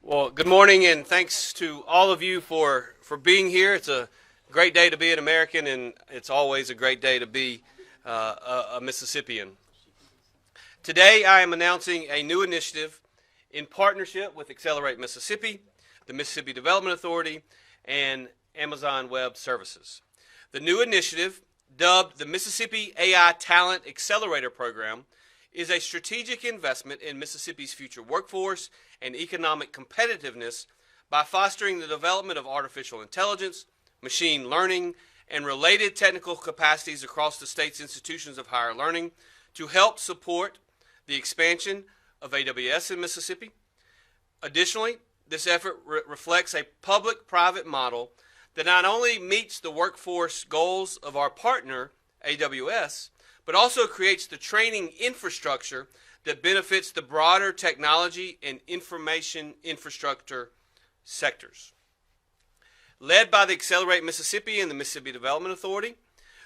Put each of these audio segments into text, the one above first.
Well, good morning, and thanks to all of you for being here. It's a great day to be an American, and it's always a great day to be a Mississippian. Today, I am announcing a new initiative in partnership with Accelerate Mississippi, the Mississippi Development Authority, and Amazon Web Services. The new initiative, dubbed the Mississippi AI Talent Accelerator Program, is a strategic investment in Mississippi's future workforce and economic competitiveness by fostering the development of artificial intelligence, machine learning, and related technical capacities across the state's institutions of higher learning to help support the expansion of AWS in Mississippi. Additionally, this effort reflects a public-private model that not only meets the workforce goals of our partner, AWS, but also creates the training infrastructure that benefits the broader technology and information infrastructure sectors. Led by the Accelerate Mississippi and the Mississippi Development Authority,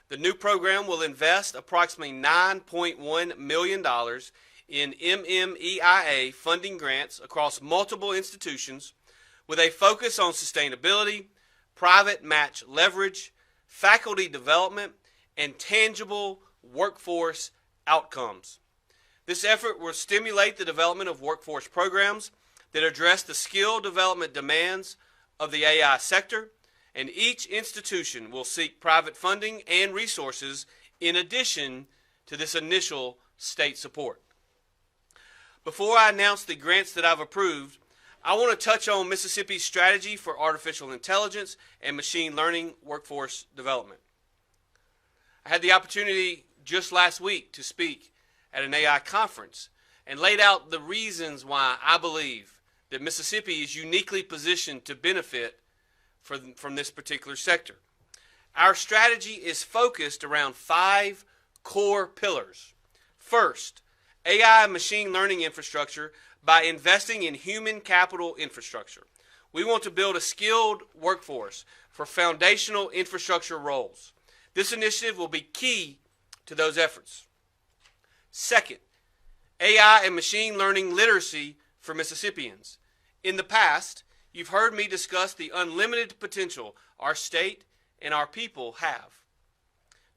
the new program will invest approximately $9.1 million in MMEIA funding grants across multiple institutions with a focus on sustainability, private match leverage, faculty development, and tangible workforce outcomes. This effort will stimulate the development of workforce programs that address the skill development demands of the AI sector, and each institution will seek private funding and resources in addition to this initial state support. Before I announce the grants that I've approved, I want to touch on Mississippi's strategy for artificial intelligence and machine learning workforce development. I had the opportunity just last week to speak at an AI conference and laid out the reasons why I believe that Mississippi is uniquely positioned to benefit from this particular sector. Our strategy is focused around 5 core pillars. First, AI and machine learning infrastructure by investing in human capital infrastructure. We want to build a skilled workforce for foundational infrastructure roles. This initiative will be key to those efforts. Second, AI and machine learning literacy for Mississippians. In the past, you've heard me discuss the unlimited potential our state and our people have.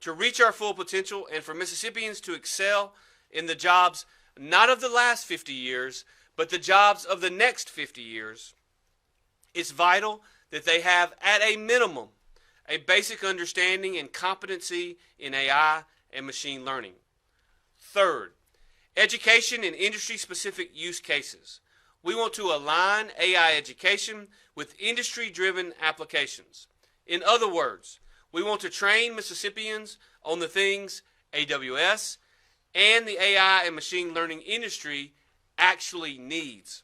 To reach our full potential and for Mississippians to excel in the jobs not of the last 50 years, but the jobs of the next 50 years, it's vital that they have, at a minimum, a basic understanding and competency in AI and machine learning. Third, education and industry-specific use cases. We want to align AI education with industry-driven applications. In other words, we want to train Mississippians on the things AWS and the AI and machine learning industry actually needs.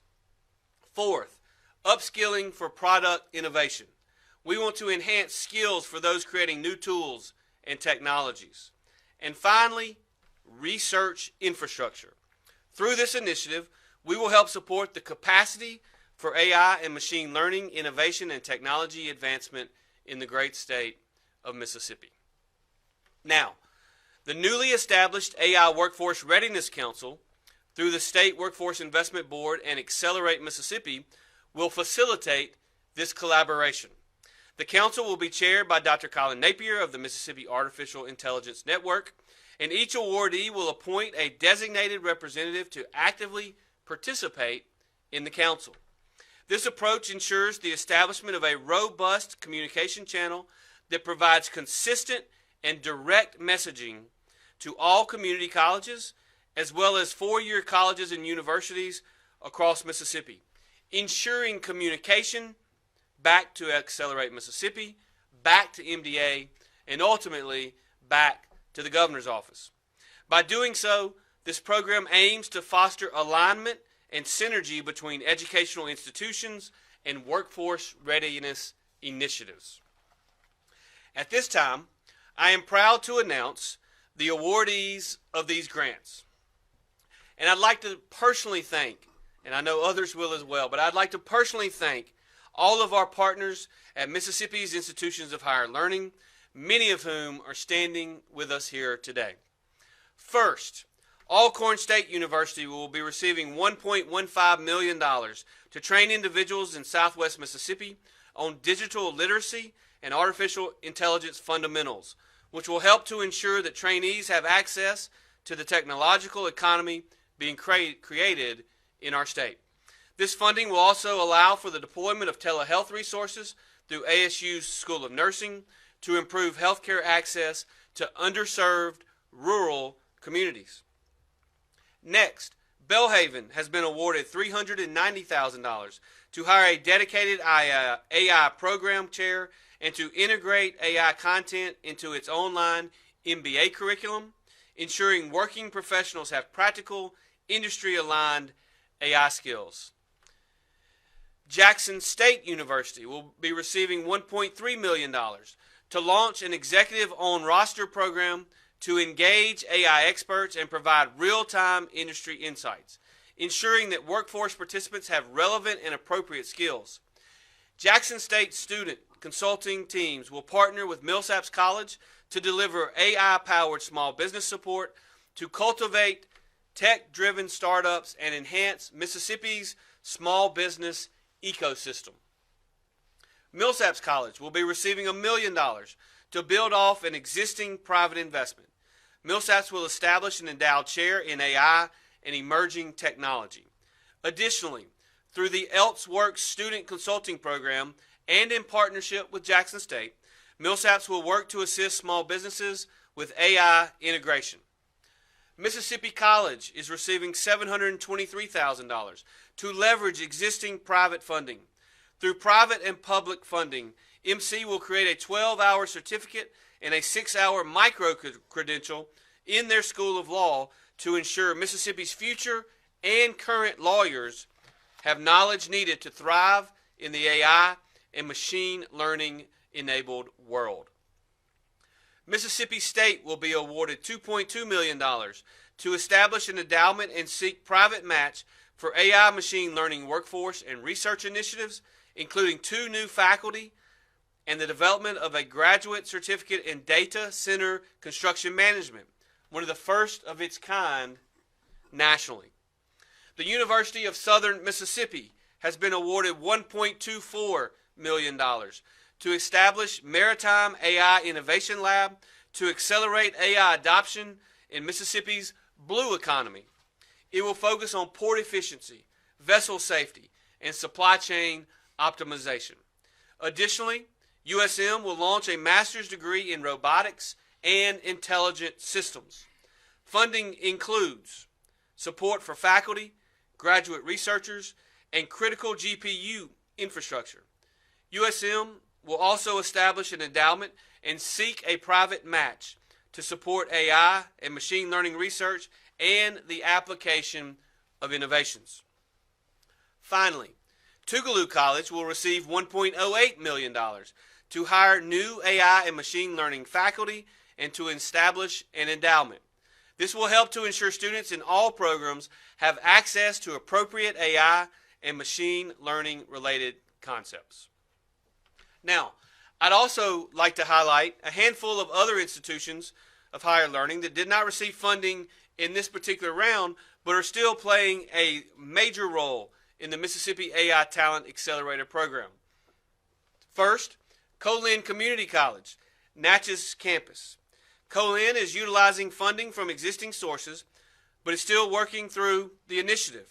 Fourth, upskilling for product innovation. We want to enhance skills for those creating new tools and technologies. And finally, research infrastructure. Through this initiative, we will help support the capacity for AI and machine learning innovation and technology advancement in the great state of Mississippi. Now, the newly established AI Workforce Readiness Council, through the State Workforce Investment Board and Accelerate Mississippi, will facilitate this collaboration. The council will be chaired by Dr. Colin Napier of the Mississippi Artificial Intelligence Network, and each awardee will appoint a designated representative to actively participate in the council. This approach ensures the establishment of a robust communication channel that provides consistent and direct messaging to all community colleges, as well as four-year colleges and universities across Mississippi, ensuring communication back to Accelerate Mississippi, back to MDA, and ultimately back to the governor's office. By doing so, this program aims to foster alignment and synergy between educational institutions and workforce readiness initiatives. At this time, I am proud to announce the awardees of these grants. And I'd like to personally thank, and I know others will as well, but I'd like to personally thank all of our partners at Mississippi's institutions of higher learning, many of whom are standing with us here today. First, Alcorn State University will be receiving $1.15 million to train individuals in Southwest Mississippi on digital literacy and artificial intelligence fundamentals, which will help to ensure that trainees have access to the technological economy being created in our state. This funding will also allow for the deployment of telehealth resources through ASU's School of Nursing to improve healthcare access to underserved rural communities. Next, Belhaven has been awarded $390,000 to hire a dedicated AI program chair and to integrate AI content into its online MBA curriculum, ensuring working professionals have practical, industry-aligned AI skills. Jackson State University will be receiving $1.3 million to launch an executive on-roster program to engage AI experts and provide real-time industry insights, ensuring that workforce participants have relevant and appropriate skills. Jackson State student consulting teams will partner with Millsaps College to deliver AI-powered small business support to cultivate tech-driven startups and enhance Mississippi's small business ecosystem. Millsaps College will be receiving $1 million to build off an existing private investment. Millsaps will establish an endowed chair in AI and emerging technology. Additionally, through the ElseWorks student consulting program and in partnership with Jackson State, Millsaps will work to assist small businesses with AI integration. Mississippi College is receiving $723,000 to leverage existing private funding. Through private and public funding, MC will create a 12-hour certificate and a 6-hour micro-credential in their School of Law to ensure Mississippi's future and current lawyers have knowledge needed to thrive in the AI and machine learning-enabled world. Mississippi State will be awarded $2.2 million to establish an endowment and seek private match for AI machine learning workforce and research initiatives, including 2 new faculty and the development of a graduate certificate in data center construction management, one of the first of its kind nationally. The University of Southern Mississippi has been awarded $1.24 million to establish Maritime AI Innovation Lab to accelerate AI adoption in Mississippi's blue economy. It will focus on port efficiency, vessel safety, and supply chain optimization. Additionally, USM will launch a master's degree in robotics and intelligent systems. Funding includes support for faculty, graduate researchers, and critical GPU infrastructure. USM will also establish an endowment and seek a private match to support AI and machine learning research and the application of innovations. Finally, Tougaloo College will receive $1.08 million to hire new AI and machine learning faculty and to establish an endowment. This will help to ensure students in all programs have access to appropriate AI and machine learning related concepts. Now, I'd also like to highlight a handful of other institutions of higher learning that did not receive funding in this particular round, but are still playing a major role in the Mississippi AI Talent Accelerator program. First, Colin Community College, Natchez campus. Colin is utilizing funding from existing sources, but is still working through the initiative.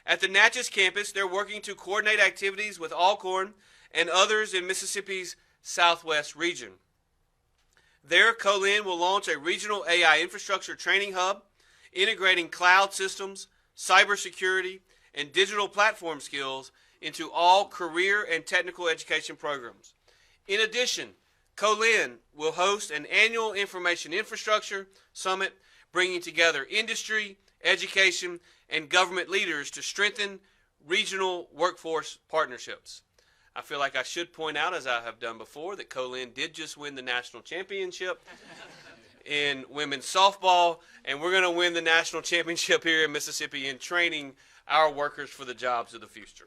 At the Natchez campus, they're working to coordinate activities with Alcorn and others in Mississippi's Southwest region. There, Colin will launch a regional AI infrastructure training hub, integrating cloud systems, cybersecurity, and digital platform skills into all career and technical education programs. In addition, Colin will host an annual information infrastructure summit, bringing together industry, education, and government leaders to strengthen regional workforce partnerships. I feel like I should point out, as I have done before, that Colin did just win the national championship in women's softball, and we're going to win the national championship here in Mississippi in training our workers for the jobs of the future.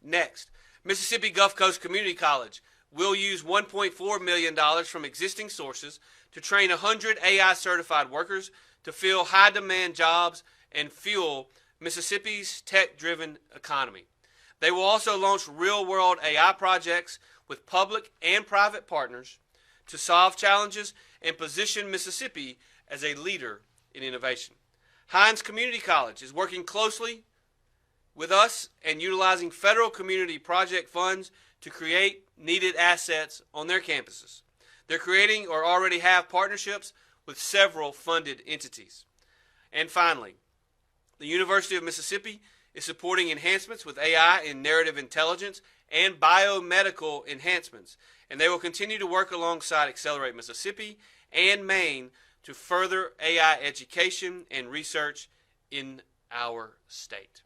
Next, Mississippi Gulf Coast Community College will use $1.4 million from existing sources to train 100 AI-certified workers to fill high-demand jobs and fuel Mississippi's tech-driven economy. They will also launch real-world AI projects with public and private partners to solve challenges and position Mississippi as a leader in innovation. Hines Community College is working closely with us and utilizing federal community project funds to create needed assets on their campuses. They're creating or already have partnerships with several funded entities. And finally, the University of Mississippi is supporting enhancements with AI in narrative intelligence and biomedical enhancements, and they will continue to work alongside Accelerate Mississippi and Maine to further AI education and research in our state.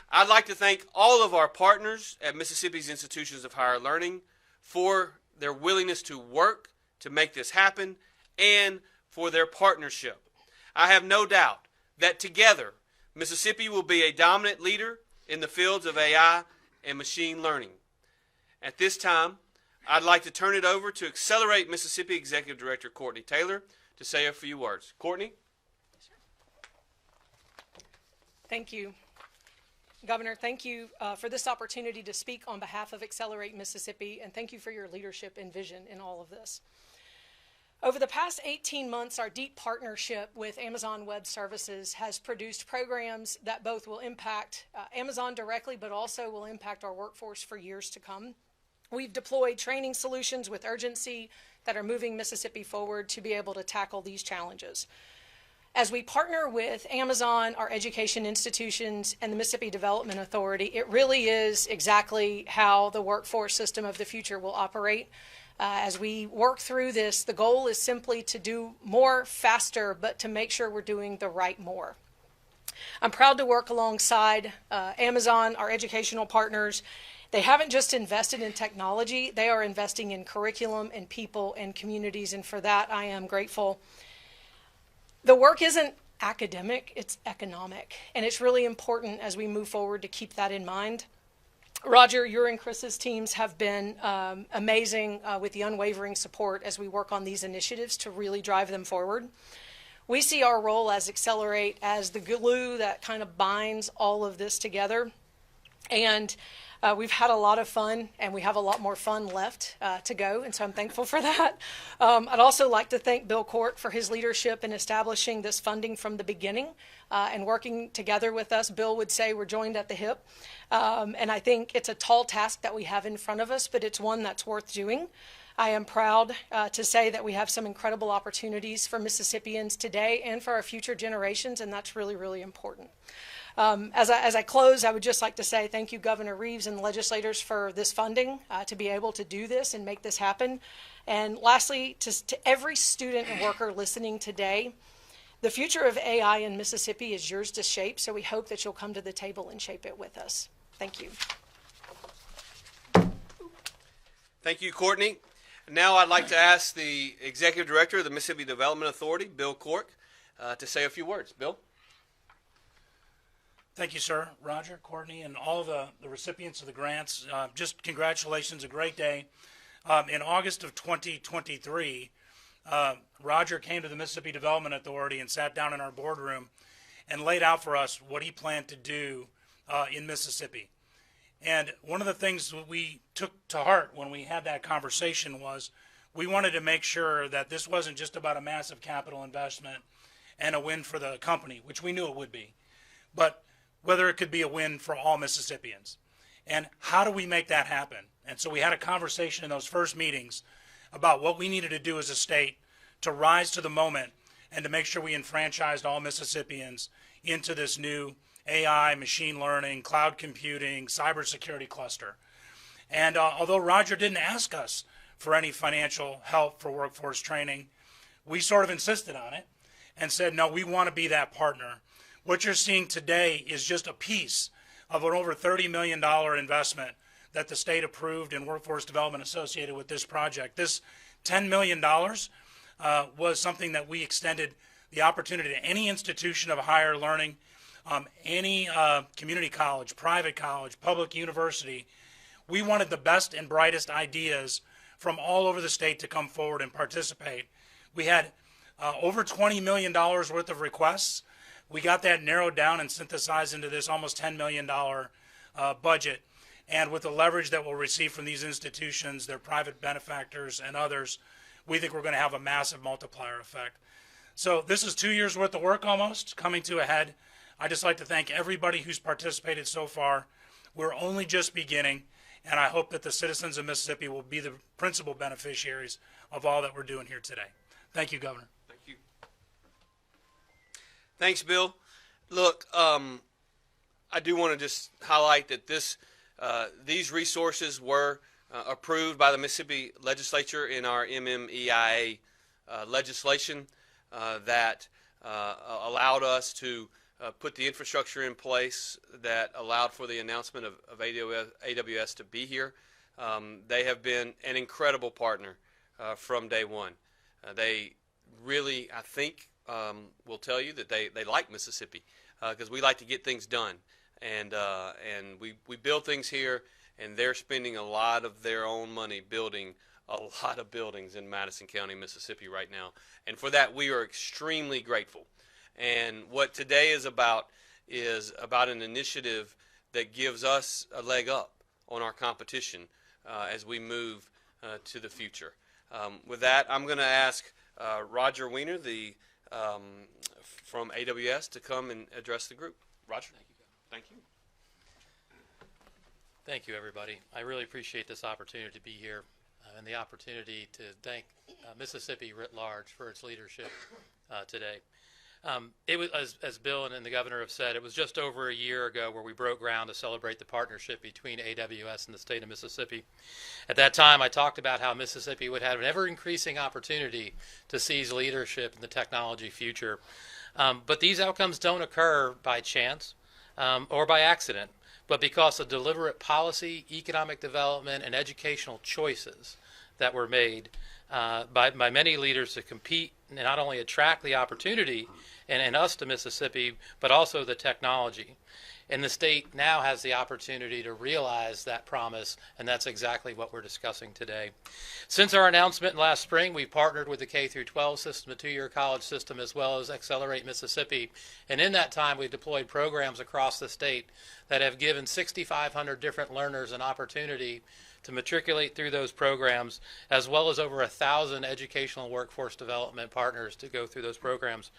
I'd like to thank all of our partners at Mississippi's Institutions of Higher Learning for their willingness to work to make this happen and for their partnership. I have no doubt that together, Mississippi will be a dominant leader in the fields of AI and machine learning. At this time, I'd like to turn it over to Accelerate Mississippi Executive Director Courtney Taylor to say a few words. Courtney? Thank you. Governor, thank you for this opportunity to speak on behalf of Accelerate Mississippi, and thank you for your leadership and vision in all of this. Over the past 18 months, our deep partnership with Amazon Web Services has produced programs that both will impact Amazon directly, but also will impact our workforce for years to come. We've deployed training solutions with urgency that are moving Mississippi forward to be able to tackle these challenges. As we partner with Amazon, our education institutions, and the Mississippi Development Authority, it really is exactly how the workforce system of the future will operate. As we work through this, the goal is simply to do more faster, but to make sure we're doing the right more. I'm proud to work alongside Amazon, our educational partners. They haven't just invested in technology, they are investing in curriculum and people and communities, and for that I am grateful. The work isn't academic, it's economic, and it's really important as we move forward to keep that in mind. Roger, your and Chris's teams have been amazing with the unwavering support as we work on these initiatives to really drive them forward. We see our role as Accelerate as the glue that kind of binds all of this together. And we've had a lot of fun, and we have a lot more fun left to go, and so I'm thankful for that. I'd also like to thank Bill Court for his leadership in establishing this funding from the beginning and working together with us. Bill would say we're joined at the hip, and I think it's a tall task that we have in front of us, but it's one that's worth doing. I am proud to say that we have some incredible opportunities for Mississippians today and for our future generations, and that's really, really important. As I close, I would just like to say thank you, Governor Reeves and the legislators, for this funding to be able to do this and make this happen. And lastly, to every student and worker listening today, the future of AI in Mississippi is yours to shape, so we hope that you'll come to the table and shape it with us. Thank you. Thank you, Courtney. Now I'd like to ask the Executive Director of the Mississippi Development Authority, Bill Cork, to say a few words. Bill? Thank you, sir. Roger, Courtney, and all of the recipients of the grants, just congratulations, a great day. In August of 2023, Roger came to the Mississippi Development Authority and sat down in our boardroom and laid out for us what he planned to do in Mississippi. And one of the things that we took to heart when we had that conversation was we wanted to make sure that this wasn't just about a massive capital investment and a win for the company, which we knew it would be, but whether it could be a win for all Mississippians. And how do we make that happen? And so we had a conversation in those first meetings about what we needed to do as a state to rise to the moment and to make sure we enfranchised all Mississippians into this new AI, machine learning, cloud computing, cybersecurity cluster. And although Roger didn't ask us for any financial help for workforce training, we sort of insisted on it and said, no, we want to be that partner. What you're seeing today is just a piece of an over $30 million investment that the state approved in workforce development associated with this project. This $10 million was something that we extended the opportunity to any institution of higher learning, any community college, private college, public university. We wanted the best and brightest ideas from all over the state to come forward and participate. We had over $20 million worth of requests. We got that narrowed down and synthesized into this almost $10 million budget. And with the leverage that we'll receive from these institutions, their private benefactors and others, we think we're going to have a massive multiplier effect. So this is 2 years worth of work almost coming to a head. I'd just like to thank everybody who's participated so far. We're only just beginning, and I hope that the citizens of Mississippi will be the principal beneficiaries of all that we're doing here today. Thank you, Governor. Thank you. Thanks, Bill. Look, I do want to just highlight that these resources were approved by the Mississippi legislature in our MMEIA legislation that allowed us to put the infrastructure in place that allowed for the announcement of AWS to be here. They have been an incredible partner from day one. They really, I think, will tell you that they like Mississippi because we like to get things done. And we build things here, and they're spending a lot of their own money building a lot of buildings in Madison County, Mississippi right now. And for that, we are extremely grateful. And what today is about an initiative that gives us a leg up on our competition as we move to the future. With that, I'm going to ask Roger Weiner, from AWS, to come and address the group. Roger. Thank you. Thank you, everybody. I really appreciate this opportunity to be here and the opportunity to thank Mississippi writ large for its leadership today. It was, as Bill and the governor have said, it was just over a year ago where we broke ground to celebrate the partnership between AWS and the state of Mississippi. At that time, I talked about how Mississippi would have an ever-increasing opportunity to seize leadership in the technology future. But these outcomes don't occur by chance or by accident, but because of deliberate policy, economic development, and educational choices that were made by many leaders to compete and not only attract the opportunity and us to Mississippi, but also the technology. And the state now has the opportunity to realize that promise, and that's exactly what we're discussing today. Since our announcement last spring, we've partnered with the K-12 system, the two-year college system, as well as Accelerate Mississippi. And in that time, we've deployed programs across the state that have given 6,500 different learners an opportunity to matriculate through those programs, as well as over 1,000 educational workforce development partners to go through those programs.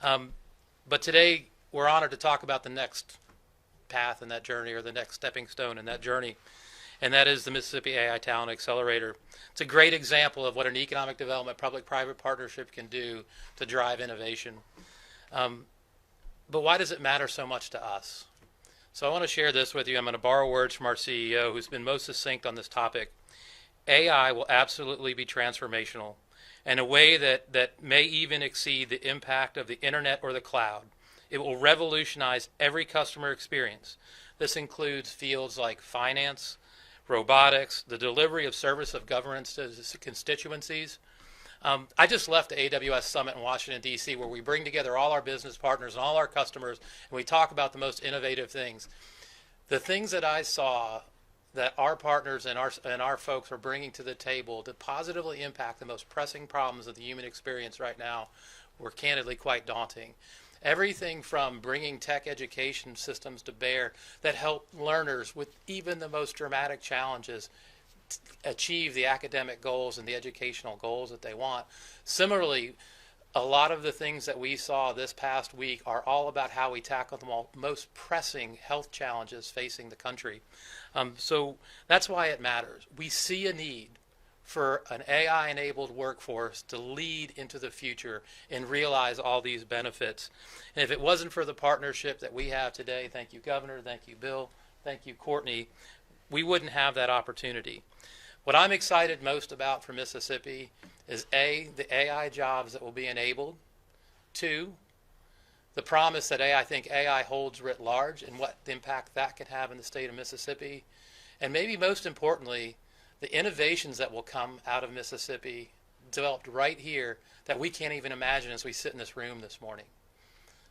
But today, we're honored to talk about the next path in that journey, or the next stepping stone in that journey, and that is the Mississippi AI Talent Accelerator. It's a great example of what an economic development public-private partnership can do to drive innovation. But why does it matter so much to us? So I want to share this with you. I'm going to borrow words from our CEO, who's been most succinct on this topic. AI will absolutely be transformational in a way that may even exceed the impact of the internet or the cloud. It will revolutionize every customer experience. This includes fields like finance, robotics, the delivery of service of governance to constituencies. I just left the AWS Summit in Washington, D.C., where we bring together all our business partners and all our customers, and we talk about the most innovative things. The things that I saw that our partners and our folks are bringing to the table to positively impact the most pressing problems of the human experience right now were candidly quite daunting. Everything from bringing tech education systems to bear that help learners with even the most dramatic challenges achieve the academic goals and the educational goals that they want. Similarly, a lot of the things that we saw this past week are all about how we tackle the most pressing health challenges facing the country. So that's why it matters. We see a need for an AI-enabled workforce to lead into the future and realize all these benefits. And if it wasn't for the partnership that we have today, thank you, Governor, thank you, Bill, thank you, Courtney, we wouldn't have that opportunity. What I'm excited most about for Mississippi is A, the AI jobs that will be enabled, 2, the promise that I think AI holds writ large and what impact that could have in the state of Mississippi, and maybe most importantly, the innovations that will come out of Mississippi, developed right here, that we can't even imagine as we sit in this room this morning.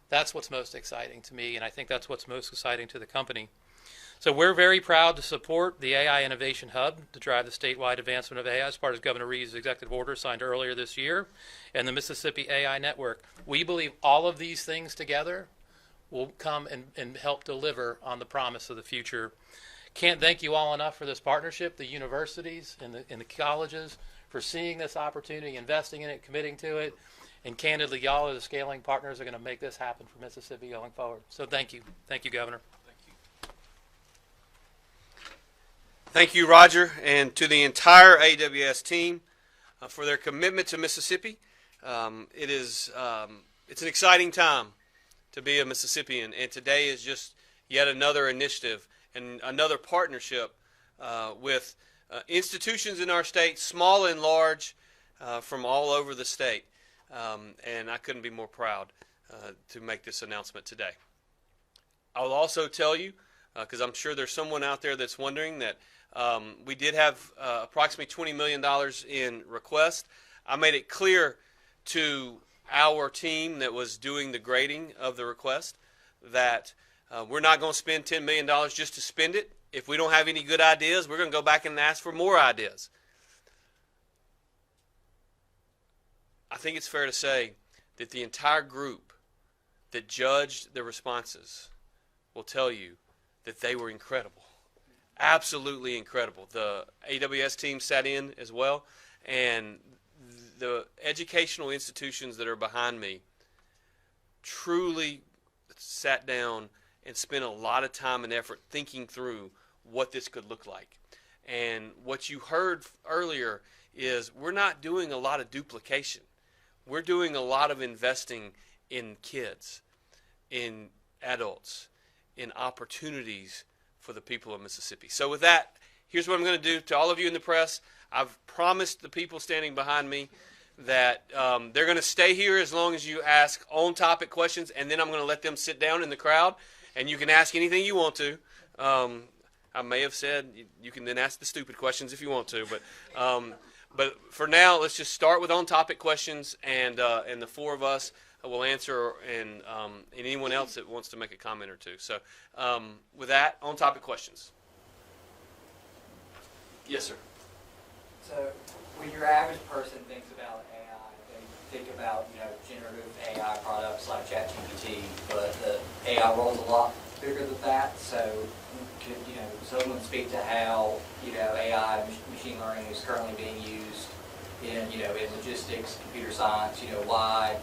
That's what's most exciting to me, and I think that's what's most exciting to the company. So we're very proud to support the AI Innovation Hub to drive the statewide advancement of AI as part of Governor Reeves' executive order signed earlier this year, and the Mississippi AI Network. We believe all of these things together will come and help deliver on the promise of the future. Can't thank you all enough for this partnership, the universities and the colleges, for seeing this opportunity, investing in it, committing to it. And candidly, y'all are the scaling partners are going to make this happen for Mississippi going forward. So thank you. Thank you, Governor. Thank you, Roger, and to the entire AWS team for their commitment to Mississippi. It's an exciting time to be a Mississippian, and today is just yet another initiative and another partnership with institutions in our state, small and large, from all over the state. And I couldn't be more proud to make this announcement today. I'll also tell you, because I'm sure there's someone out there that's wondering, that we did have approximately $20 million in requests. I made it clear to our team that was doing the grading of the request that we're not going to spend $10 million just to spend it. If we don't have any good ideas, we're going to go back and ask for more ideas. I think it's fair to say that the entire group that judged the responses will tell you that they were incredible. Absolutely incredible. The AWS team sat in as well, and the educational institutions that are behind me truly sat down and spent a lot of time and effort thinking through what this could look like. And what you heard earlier is we're not doing a lot of duplication. We're doing a lot of investing in kids, in adults, in opportunities for the people of Mississippi. So with that, here's what I'm going to do to all of you in the press. I've promised the people standing behind me that they're going to stay here as long as you ask on-topic questions, and then I'm going to let them sit down in the crowd, and you can ask anything you want to. I may have said you can then ask the stupid questions if you want to, but for now, let's just start with on-topic questions, and the four of us will answer, and anyone else that wants to make a comment or two. So with that, on-topic questions. Yes, sir. So when your average person thinks about AI, they think about, generative AI products like ChatGPT, but the AI world's a lot bigger than that. So could, someone speak to how, AI, machine learning is currently being used in logistics, computer science, why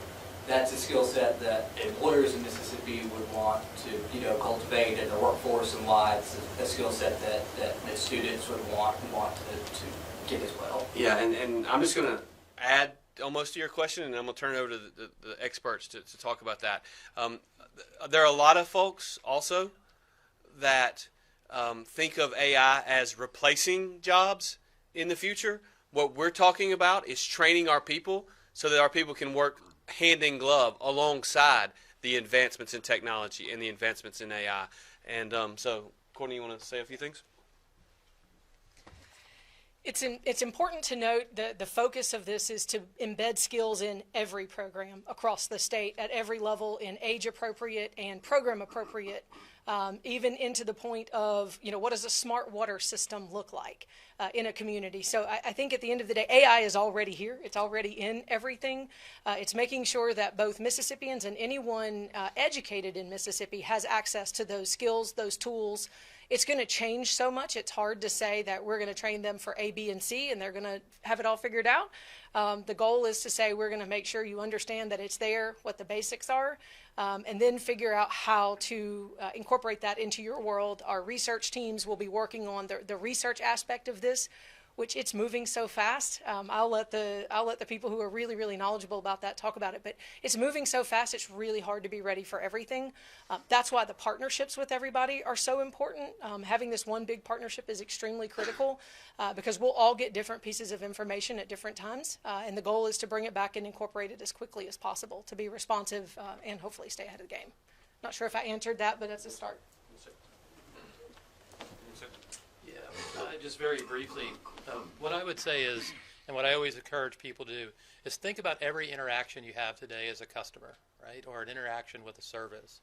that's a skill set that employers in Mississippi would want to, cultivate in their workforce, and why it's a skill set that students would want to get as well. Yeah, and I'm just going to add almost to your question, and I'm going to turn it over to the experts to talk about that. There are a lot of folks also that think of AI as replacing jobs in the future. What we're talking about is training our people so that our people can work hand in glove alongside the advancements in technology and the advancements in AI. And so, Courtney, you want to say a few things? It's important to note that the focus of this is to embed skills in every program across the state at every level, in age appropriate and program appropriate, even into the point of, what does a smart water system look like in a community. So I think at the end of the day, AI is already here. It's already in everything. It's making sure that both Mississippians and anyone educated in Mississippi has access to those skills, those tools. It's going to change so much. It's hard to say that we're going to train them for A, B, and C, and they're going to have it all figured out. The goal is to say we're going to make sure you understand that it's there, what the basics are, and then figure out how to incorporate that into your world. Our research teams will be working on the research aspect of this, which it's moving so fast. I'll let the people who are really, really knowledgeable about that talk about it. But it's moving so fast, it's really hard to be ready for everything. That's why the partnerships with everybody are so important. Having this one big partnership is extremely critical because we'll all get different pieces of information at different times. And the goal is to bring it back and incorporate it as quickly as possible to be responsive and hopefully stay ahead of the game. Not sure if I answered that, but that's a start. Just very briefly, what I would say is, and what I always encourage people to do, is think about every interaction you have today as a customer, right, or an interaction with a service.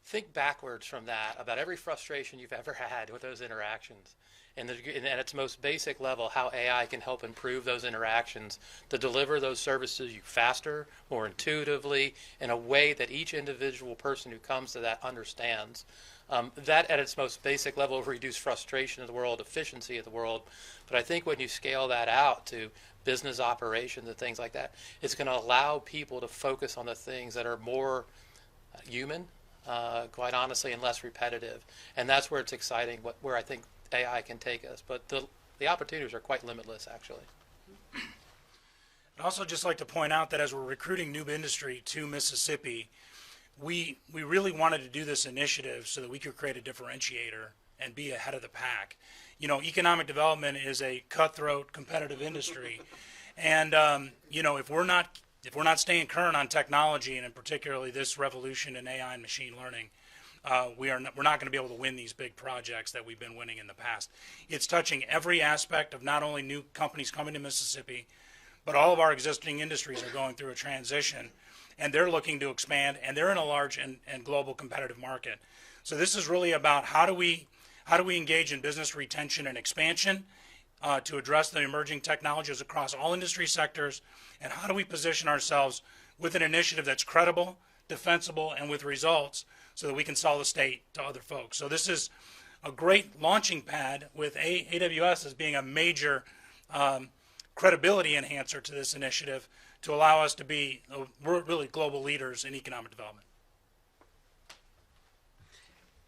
Think backwards from that about every frustration you've ever had with those interactions, and at its most basic level, how AI can help improve those interactions to deliver those services you faster, more intuitively, in a way that each individual person who comes to that understands. That at its most basic level will reduce frustration in the world, efficiency of the world. But I think when you scale that out to business operations and things like that, it's going to allow people to focus on the things that are more human, quite honestly, and less repetitive. And that's where it's exciting, where I think AI can take us. But the opportunities are quite limitless, actually. I'd also just like to point out that as we're recruiting new industry to Mississippi, we really wanted to do this initiative so that we could create a differentiator and be ahead of the pack. You know, economic development is a cutthroat, competitive industry, and you know, if we're not staying current on technology, and in particularly this revolution in AI and machine learning, we're not going to be able to win these big projects that we've been winning in the past. It's touching every aspect of not only new companies coming to Mississippi, but all of our existing industries are going through a transition, and they're looking to expand, and they're in a large and global competitive market. So this is really about how do we engage in business retention and expansion to address the emerging technologies across all industry sectors, and how do we position ourselves with an initiative that's credible, defensible, and with results so that we can sell the state to other folks. So this is a great launching pad with AWS as being a major credibility enhancer to this initiative to allow us to be really global leaders in economic development.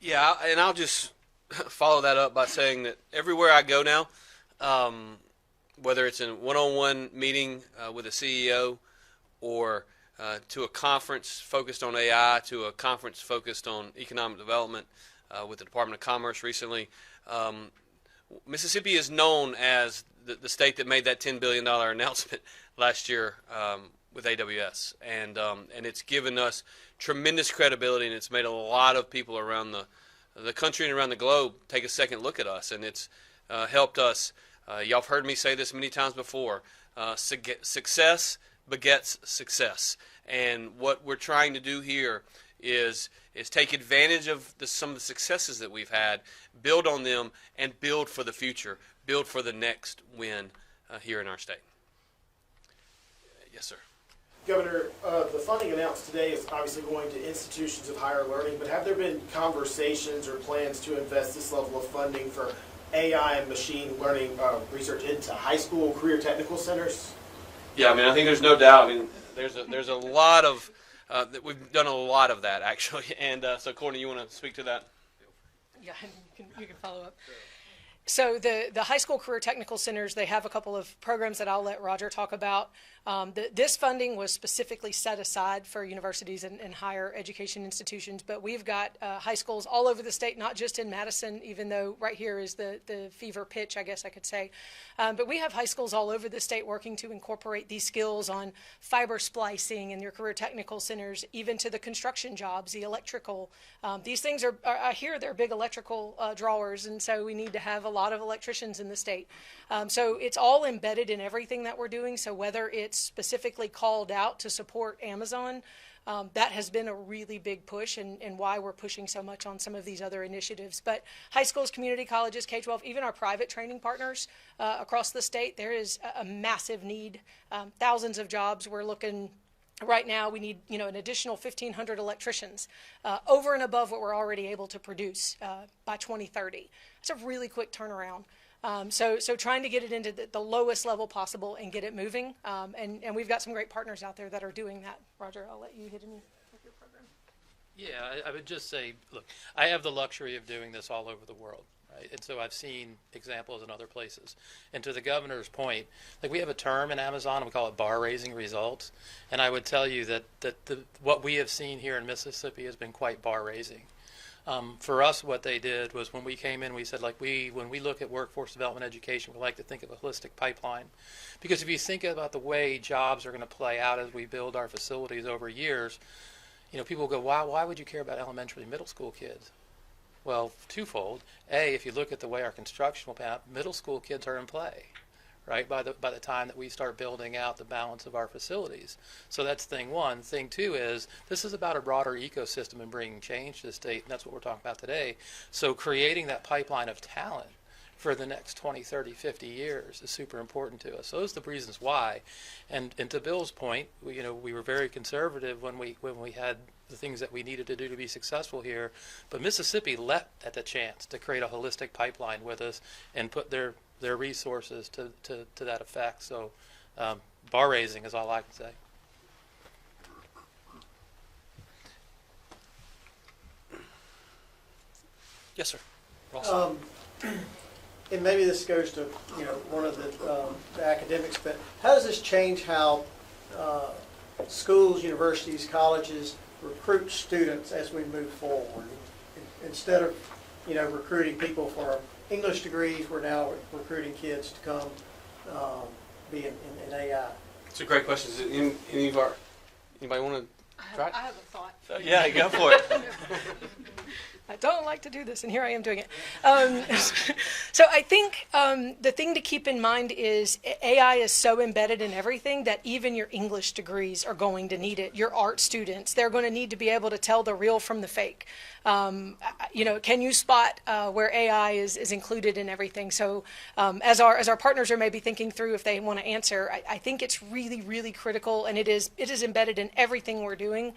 Yeah, and I'll just follow that up by saying that everywhere I go now, whether it's in a one-on-one meeting with a CEO or to a conference focused on AI, to a conference focused on economic development with the Department of Commerce recently, Mississippi is known as the state that made that $10 billion announcement last year with AWS, and it's given us tremendous credibility, and it's made a lot of people around the country and around the globe take a second look at us, and it's helped us. Y'all have heard me say this many times before. Success begets success, and what we're trying to do here is take advantage of some of the successes that we've had, build on them, and build for the future, build for the next win here in our state. Yes, sir. Governor, the funding announced today is obviously going to institutions of higher learning, but have there been conversations or plans to invest this level of funding for AI and machine learning research into high school career technical centers? Yeah, I mean, I think there's no doubt. I mean, there's a lot of that we've done a lot of that actually, and so Courtney, you want to speak to that? Yeah, you can follow up. So the high school career technical centers, they have a couple of programs that I'll let Roger talk about. This funding was specifically set aside for universities and higher education institutions, but we've got high schools all over the state, not just in Madison, even though right here is the fever pitch, I guess I could say. But we have high schools all over the state working to incorporate these skills on fiber splicing in your career technical centers, even to the construction jobs, the electrical. These things are I hear they're big electrical drawers, and so we need to have a lot of electricians in the state. So it's all embedded in everything that we're doing. So whether it's specifically called out to support Amazon, that has been a really big push and why we're pushing so much on some of these other initiatives. But high schools, community colleges, K-12, even our private training partners across the state, there is a massive need, thousands of jobs. We're looking right now, we need an additional 1,500 electricians over and above what we're already able to produce by 2030. It's a really quick turnaround. So trying to get it into the lowest level possible and get it moving. And we've got some great partners out there that are doing that. Roger, I'll let you hit any of your program. Yeah, I would just say, look, I have the luxury of doing this all over the world, right? And so I've seen examples in other places. And to the governor's point, like we have a term in Amazon, we call it bar raising results. And I would tell you that what we have seen here in Mississippi has been quite bar raising. For us, what they did was when we came in, we said, when we look at workforce development education, we like to think of a holistic pipeline. Because if you think about the way jobs are going to play out as we build our facilities over years, people go, why would you care about elementary and middle school kids? Well, twofold. A, if you look at the way our construction will pan out, middle school kids are in play, right, by the time that we start building out the balance of our facilities. So that's thing one. Thing two is this is about a broader ecosystem and bringing change to the state, and that's what we're talking about today. So creating that pipeline of talent, for the next 20, 30, 50 years is super important to us. So those are the reasons why. And to Bill's point, we were very conservative when we had the things that we needed to do to be successful here. But Mississippi leapt at the chance to create a holistic pipeline with us and put their resources to that effect. So bar raising is all I can say. Yes, sir. Ross. And maybe this goes to one of the academics, but how does this change how schools, universities, colleges recruit students as we move forward? Instead of recruiting people for English degrees, we're now recruiting kids to come be in AI. It's a great question. Anybody want to try it? I have a thought. Yeah, go for it. I don't like to do this, and here I am doing it. So I think the thing to keep in mind is AI is so embedded in everything that even your English degrees are going to need it. Your art students, they're going to need to be able to tell the real from the fake. Can you spot where AI is included in everything? So as our partners are maybe thinking through if they want to answer, I think it's really, really critical, and it is embedded in everything we're doing.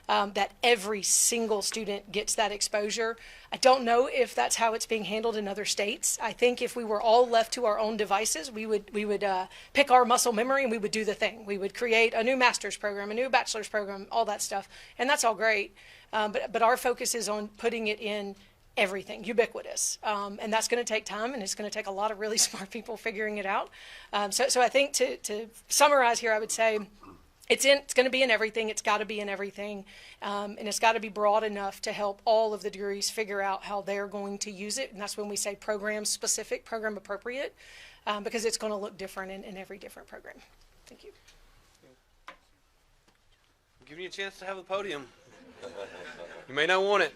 That every single student gets that exposure. I don't know if that's how it's being handled in other states. I think if we were all left to our own devices, we would pick our muscle memory and we would do the thing. We would create a new master's program, a new bachelor's program, all that stuff, and that's all great. But our focus is on putting it in everything, ubiquitous, and that's going to take time, and it's going to take a lot of really smart people figuring it out. So I think to summarize here, I would say, it's going to be in everything. It's got to be in everything, and it's got to be broad enough to help all of the degrees figure out how they're going to use it. And that's when we say program specific, program appropriate, because it's going to look different in every different program. Thank you. I'm giving you a chance to have the podium. You may not want it.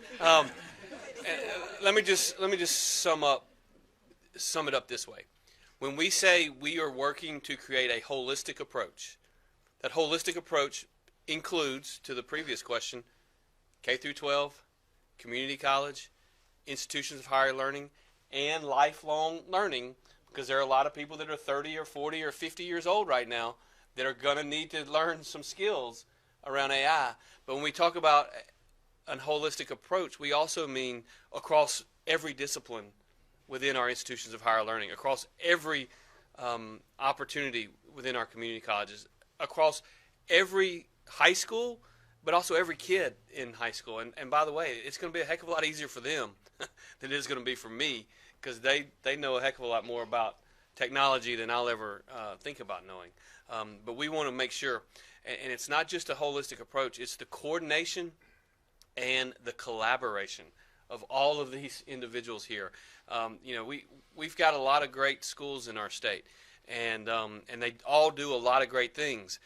Let me just sum it up this way. When we say we are working to create a holistic approach, that holistic approach includes, to the previous question, K through 12, community college, institutions of higher learning, and lifelong learning, because there are a lot of people that are 30 or 40 or 50 years old right now that are going to need to learn some skills around AI. But when we talk about a holistic approach, we also mean across every discipline within our institutions of higher learning, across every opportunity within our community colleges, across every high school, but also every kid in high school. And by the way, it's going to be a heck of a lot easier for them than it is going to be for me, because they know a heck of a lot more about technology than I'll ever think about knowing. But we want to make sure, and it's not just a holistic approach, it's the coordination and the collaboration of all of these individuals here. We've got a lot of great schools in our state, and they all do a lot of great things.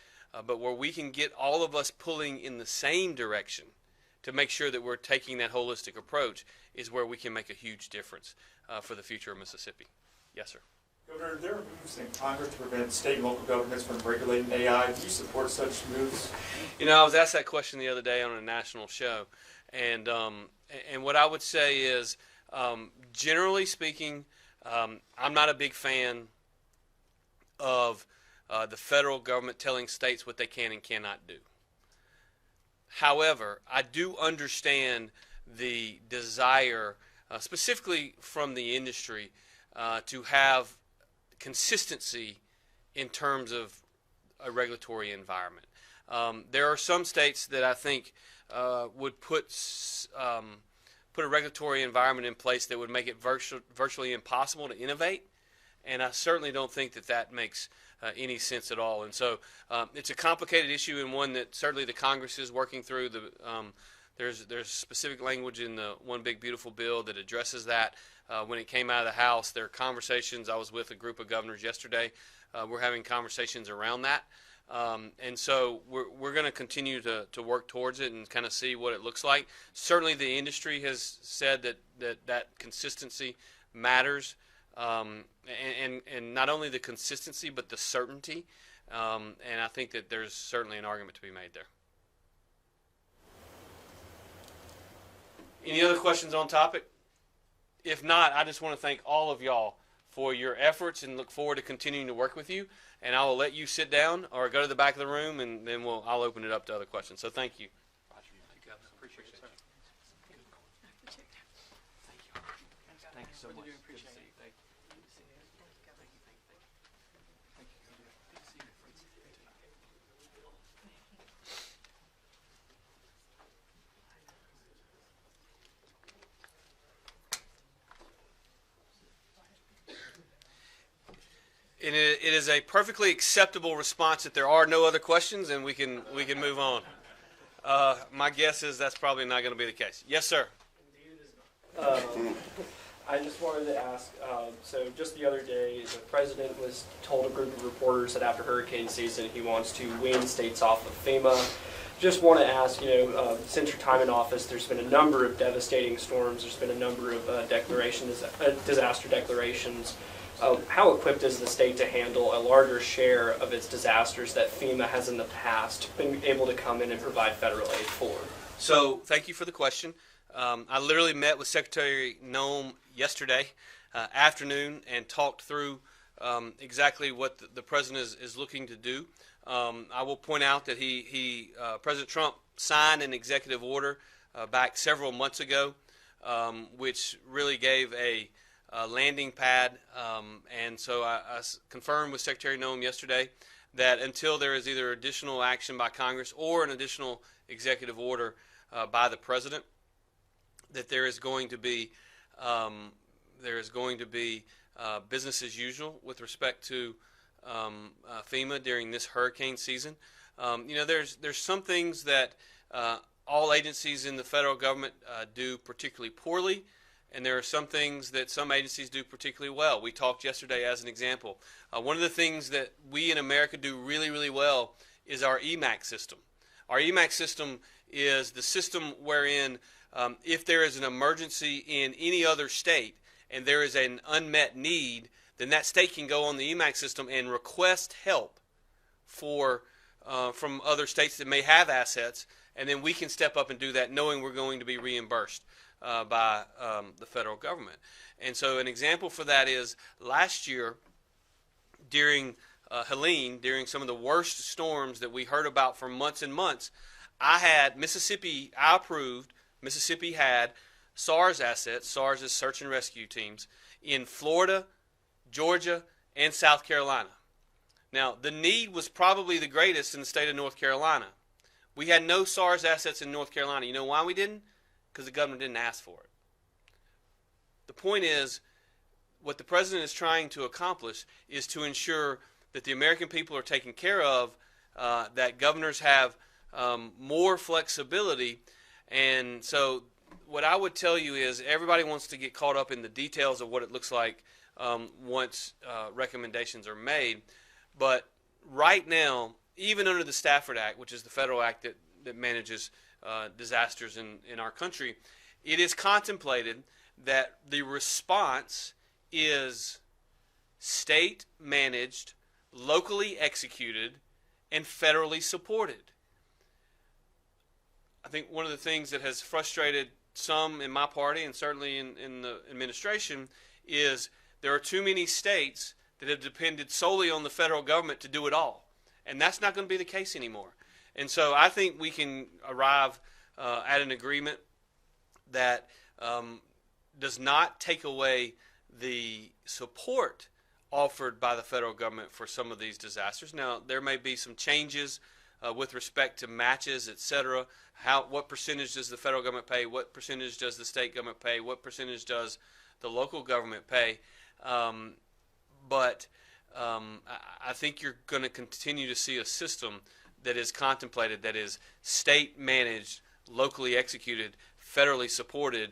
But where we can get all of us pulling in the same direction to make sure that we're taking that holistic approach is where we can make a huge difference for the future of Mississippi. Yes, sir. Governor, there are moves in Congress to prevent state and local governments from regulating AI. Do you support such moves? I was asked that question the other day on a national show, and what I would say is, generally speaking, I'm not a big fan of the federal government telling states what they can and cannot do. However, I do understand the desire, specifically from the industry, to have consistency in terms of a regulatory environment. There are some states that I think would put a regulatory environment in place that would make it virtually impossible to innovate, and I certainly don't think that makes any sense at all. And so it's a complicated issue, and one that certainly the Congress is working through. There's specific language in the One Big Beautiful Bill that addresses that. When it came out of the House, there are conversations. I was with a group of governors yesterday. We're having conversations around that. And so we're going to continue to work towards it and kind of see what it looks like. Certainly the industry has said that consistency matters, and not only the consistency but the certainty. And I think that there's certainly an argument to be made there. Any other questions on topic? If not, I just want to thank all of y'all for your efforts and look forward to continuing to work with you. And I will let you sit down or go to the back of the room, and then I'll open it up to other questions. So thank you. Appreciate it, sir. Thank you so much. And it is a perfectly acceptable response that there are no other questions, and we can move on. My guess is that's probably not going to be the case. Yes, sir. I just wanted to ask, so just the other day, the president told a group of reporters that after hurricane season, he wants to wean states off of FEMA. Just want to ask, since your time in office, there's been a number of devastating storms. There's been a number of disaster declarations. How equipped is the state to handle a larger share of its disasters that FEMA has in the past been able to come in and provide federal aid for? So thank you for the question. I literally met with Secretary Noem yesterday afternoon and talked through exactly what the president is looking to do. I will point out that President Trump signed an executive order back several months ago, which really gave a landing pad, and so I confirmed with Secretary Noem yesterday that until there is either additional action by Congress or an additional executive order by the president, that there is going to be business as usual with respect to FEMA during this hurricane season. There's some things that all agencies in the federal government do particularly poorly, and there are some things that some agencies do particularly well. We talked yesterday as an example. One of the things that we in America do really, really well is our EMAC system. Our EMAC system is the system wherein if there is an emergency in any other state and there is an unmet need, then that state can go on the EMAC system and request help from other states that may have assets, and then we can step up and do that knowing we're going to be reimbursed by the federal government. And so an example for that is last year during Helene, during some of the worst storms that we heard about for months and months, I approved Mississippi had SARS assets, SARS is search and rescue teams, in Florida, Georgia, and South Carolina. Now, the need was probably the greatest in the state of North Carolina. We had no SARS assets in North Carolina. You know why we didn't? Because the government didn't ask for it. The point is, what the president is trying to accomplish is to ensure that the American people are taken care of, that governors have more flexibility. And so what I would tell you is everybody wants to get caught up in the details of what it looks like once recommendations are made. But right now, even under the Stafford Act, which is the federal act that manages disasters in our country, it is contemplated that the response is state-managed, locally executed, and federally supported. I think one of the things that has frustrated some in my party and certainly in the administration is there are too many states that have depended solely on the federal government to do it all. And that's not going to be the case anymore. And so I think we can arrive at an agreement that does not take away the support offered by the federal government for some of these disasters. Now, there may be some changes with respect to matches, et cetera. What percentage does the federal government pay? What percentage does the state government pay? What percentage does the local government pay? But I think you're going to continue to see a system that is contemplated, that is state-managed, locally executed, federally supported.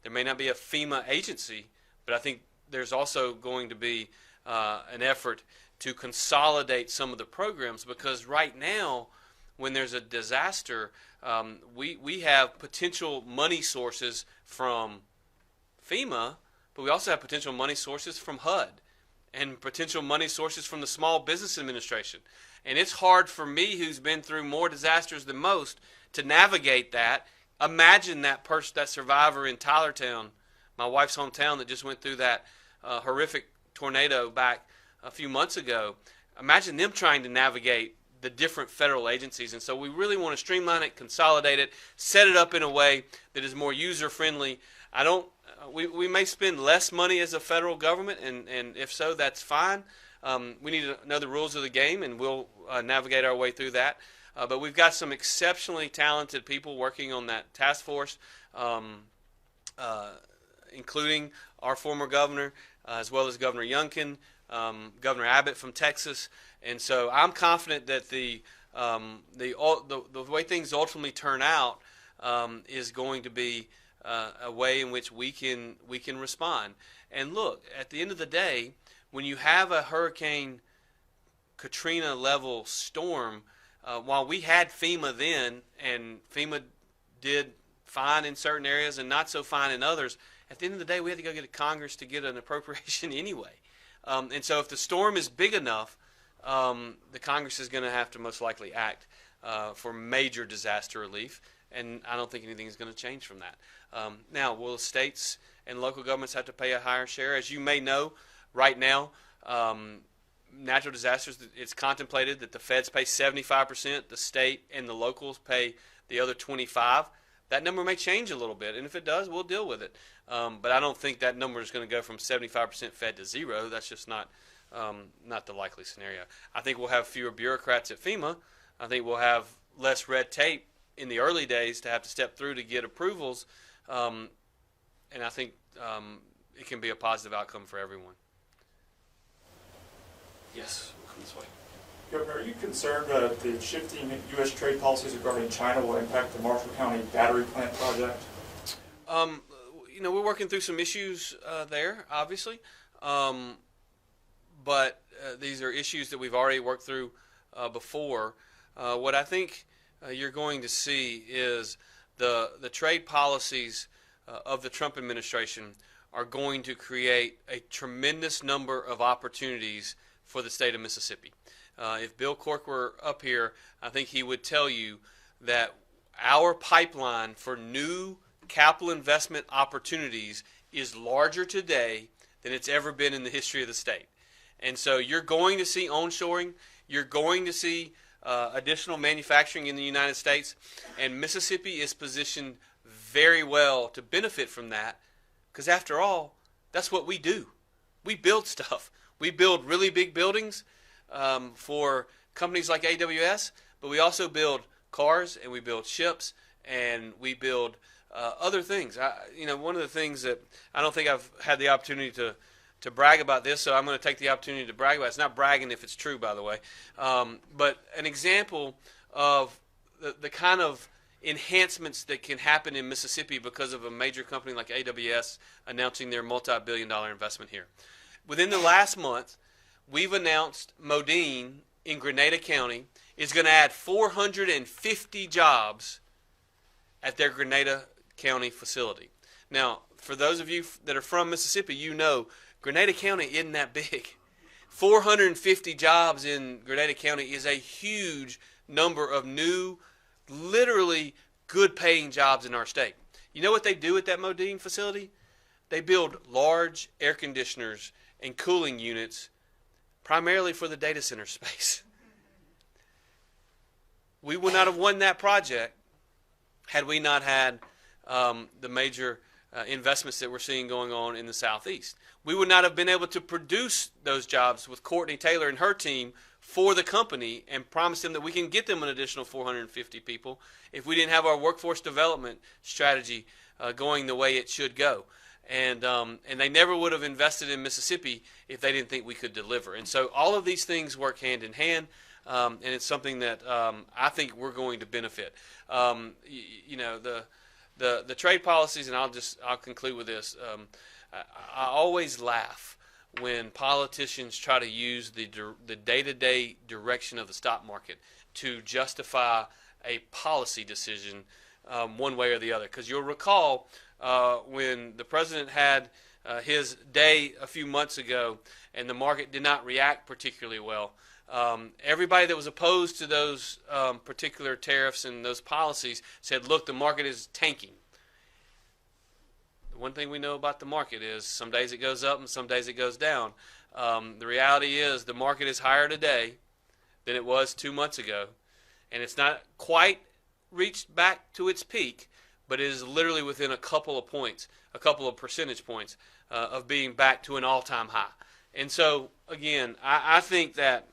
There may not be a FEMA agency, but I think there's also going to be an effort to consolidate some of the programs, because right now, when there's a disaster, we have potential money sources from FEMA, but we also have potential money sources from HUD and potential money sources from the Small Business Administration. And it's hard for me, who's been through more disasters than most, to navigate that. Imagine that survivor in Tylertown, my wife's hometown, that just went through that horrific tornado back a few months ago. Imagine them trying to navigate the different federal agencies. And so we really want to streamline it, consolidate it, set it up in a way that is more user-friendly. We may spend less money as a federal government, and if so, that's fine. We need to know the rules of the game, and we'll navigate our way through that. But we've got some exceptionally talented people working on that task force, including our former governor, as well as Governor Youngkin, Governor Abbott from Texas. And so I'm confident that the way things ultimately turn out is going to be a way in which we can respond. And look, at the end of the day, when you have a Hurricane Katrina level storm, while we had FEMA then, and FEMA did fine in certain areas and not so fine in others, at the end of the day, we had to go get a Congress to get an appropriation anyway. And so if the storm is big enough, the Congress is going to have to most likely act for major disaster relief, and I don't think anything is going to change from that. Now, will the states and local governments have to pay a higher share? As you may know, right now, natural disasters, it's contemplated that the feds pay 75%, the state and the locals pay the other 25%. That number may change a little bit, and if it does, we'll deal with it. But I don't think that number is going to go from 75% fed to zero. That's just not the likely scenario. I think we'll have fewer bureaucrats at FEMA. I think we'll have less red tape in the early days to have to step through to get approvals, and I think it can be a positive outcome for everyone. Yes, we'll come this way. Governor, are you concerned that the shifting U.S. trade policies regarding China will impact the Marshall County battery plant project? We're working through some issues there, obviously, but these are issues that we've already worked through before. What I think you're going to see is the trade policies of the Trump administration are going to create a tremendous number of opportunities for the state of Mississippi. If Bill Cork were up here, I think he would tell you that our pipeline for new capital investment opportunities is larger today than it's ever been in the history of the state. And so you're going to see onshoring, you're going to see additional manufacturing in the United States, and Mississippi is positioned very well to benefit from that, because after all, that's what we do. We build stuff. We build really big buildings for companies like AWS, but we also build cars, and we build ships, and we build other things. One of the things that I don't think I've had the opportunity to brag about this, so I'm going to take the opportunity to brag about it. It's not bragging if it's true, by the way, but an example of the kind of enhancements that can happen in Mississippi because of a major company like AWS announcing their multi-billion-dollar investment here. Within the last month, we've announced Modine in Grenada County is going to add 450 jobs at their Grenada County facility. Now, for those of you that are from Mississippi, you know Grenada County isn't that big. 450 jobs in Grenada County is a huge number of new, literally good-paying jobs in our state. You know what they do at that Modine facility? They build large air conditioners and cooling units primarily for the data center space. We would not have won that project had we not had the major investments that we're seeing going on in the Southeast. We would not have been able to produce those jobs with Courtney Taylor and her team for the company and promise them that we can get them an additional 450 people if we didn't have our workforce development strategy going the way it should go. And they never would have invested in Mississippi if they didn't think we could deliver. And so all of these things work hand in hand, and it's something that I think we're going to benefit. The trade policies, and I'll conclude with this. I always laugh when politicians try to use the day-to-day direction of the stock market to justify a policy decision one way or the other. Because you'll recall when the president had his day a few months ago and the market did not react particularly well, everybody that was opposed to those particular tariffs and those policies said, look, the market is tanking. The one thing we know about the market is some days it goes up and some days it goes down. The reality is the market is higher today than it was 2 months ago, and it's not quite reached back to its peak, but it is literally within a couple of points, a couple of percentage points of being back to an all-time high. And so, again, I think that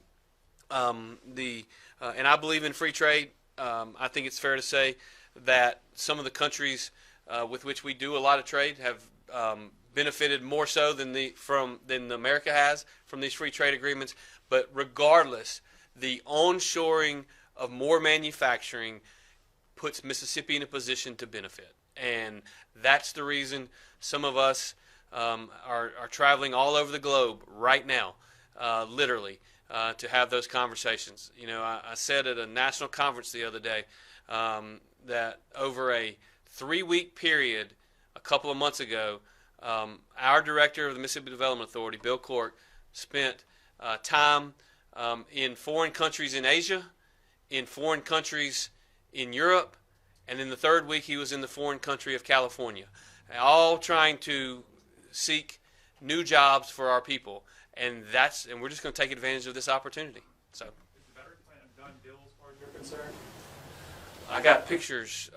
and I believe in free trade. I think it's fair to say that some of the countries with which we do a lot of trade have benefited more so than America has from these free trade agreements. But regardless, the onshoring of more manufacturing puts Mississippi in a position to benefit, and that's the reason some of us are traveling all over the globe right now, literally, to have those conversations. You know, I said at a national conference the other day that over a 3-week period, a couple of months ago, our director of the Mississippi Development Authority, Bill Cork, spent time in foreign countries in Asia, in foreign countries in Europe, and in the 3rd week he was in the foreign country of California, all trying to seek new jobs for our people. And we're just going to take advantage of this opportunity. So, Is the battery plant a done deal as far as you're concerned? I got pictures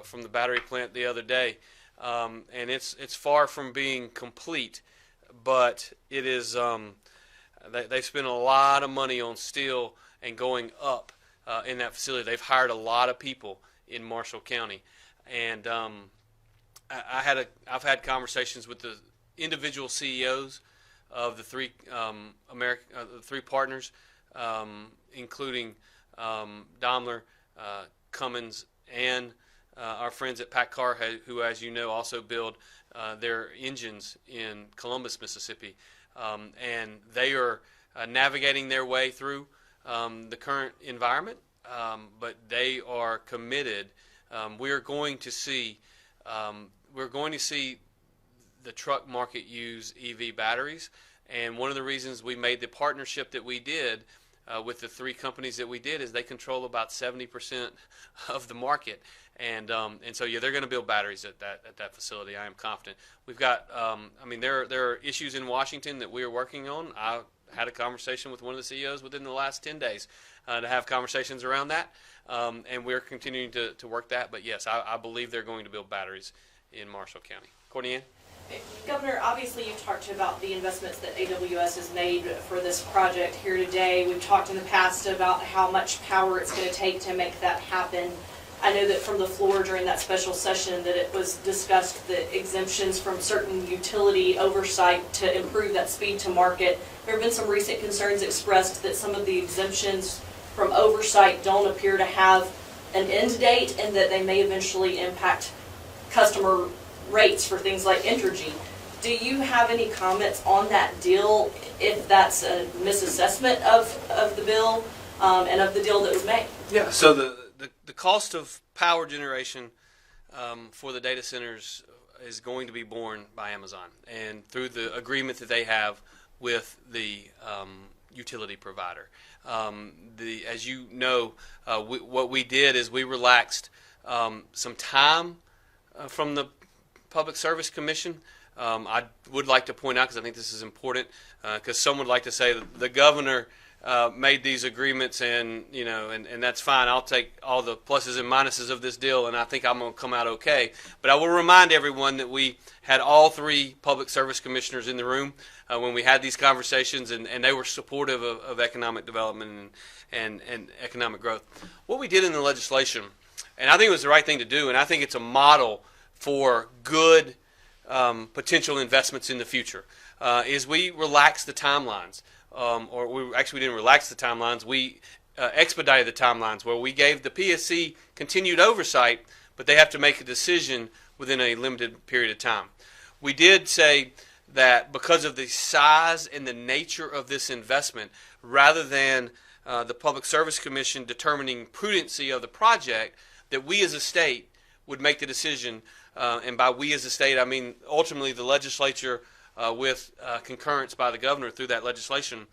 from the battery plant the other day, and it's far from being complete, but it is. They spent a lot of money on steel and going up in that facility. They've hired a lot of people in Marshall County, and I've had conversations with the individual CEOs of the three three partners, including Daimler, Cummins, and our friends at PACCAR, who, as you know, also build their engines in Columbus, Mississippi, and they are navigating their way through the current environment, but they are committed. We're going to see the truck market use EV batteries, and one of the reasons we made the partnership that we did with the 3 companies that we did is they control about 70% of the market, and so yeah, they're going to build batteries at that facility. I am confident. We've got there are issues in Washington that we are working on. I had a conversation with one of the CEOs within the last 10 days to have conversations around that, and we're continuing to work that. But yes, I believe they're going to build batteries in Marshall County. Courtney Ann? Governor, obviously you've talked about the investments that AWS has made for this project here today. We've talked in the past about how much power it's going to take to make that happen. I know that from the floor during that special session that it was discussed that exemptions from certain utility oversight to improve that speed to market. There have been some recent concerns expressed that some of the exemptions from oversight don't appear to have an end date and that they may eventually impact customer rates for things like Entergy. Do you have any comments on that deal, if that's a misassessment of the bill and of the deal that was made? Yeah, so the cost of power generation for the data centers is going to be borne by Amazon, and through the agreement that they have with the utility provider. As you know, what we did is we relaxed some time from the Public Service Commission. I would like to point out, because I think this is important, because some would like to say that the governor made these agreements, and that's fine. I'll take all the pluses and minuses of this deal, and I think I'm going to come out okay. But I will remind everyone that we had all 3 Public Service Commissioners in the room when we had these conversations, and they were supportive of economic development and economic growth. What we did in the legislation, and I think it was the right thing to do, and I think it's a model for good potential investments in the future, is we relaxed the timelines. We didn't relax the timelines. We expedited the timelines, where we gave the PSC continued oversight, but they have to make a decision within a limited period of time. We did say that because of the size and the nature of this investment, rather than the Public Service Commission determining prudency of the project, that we as a state would make the decision. And by we as a state, I mean ultimately the legislature, with concurrence by the governor through that legislation,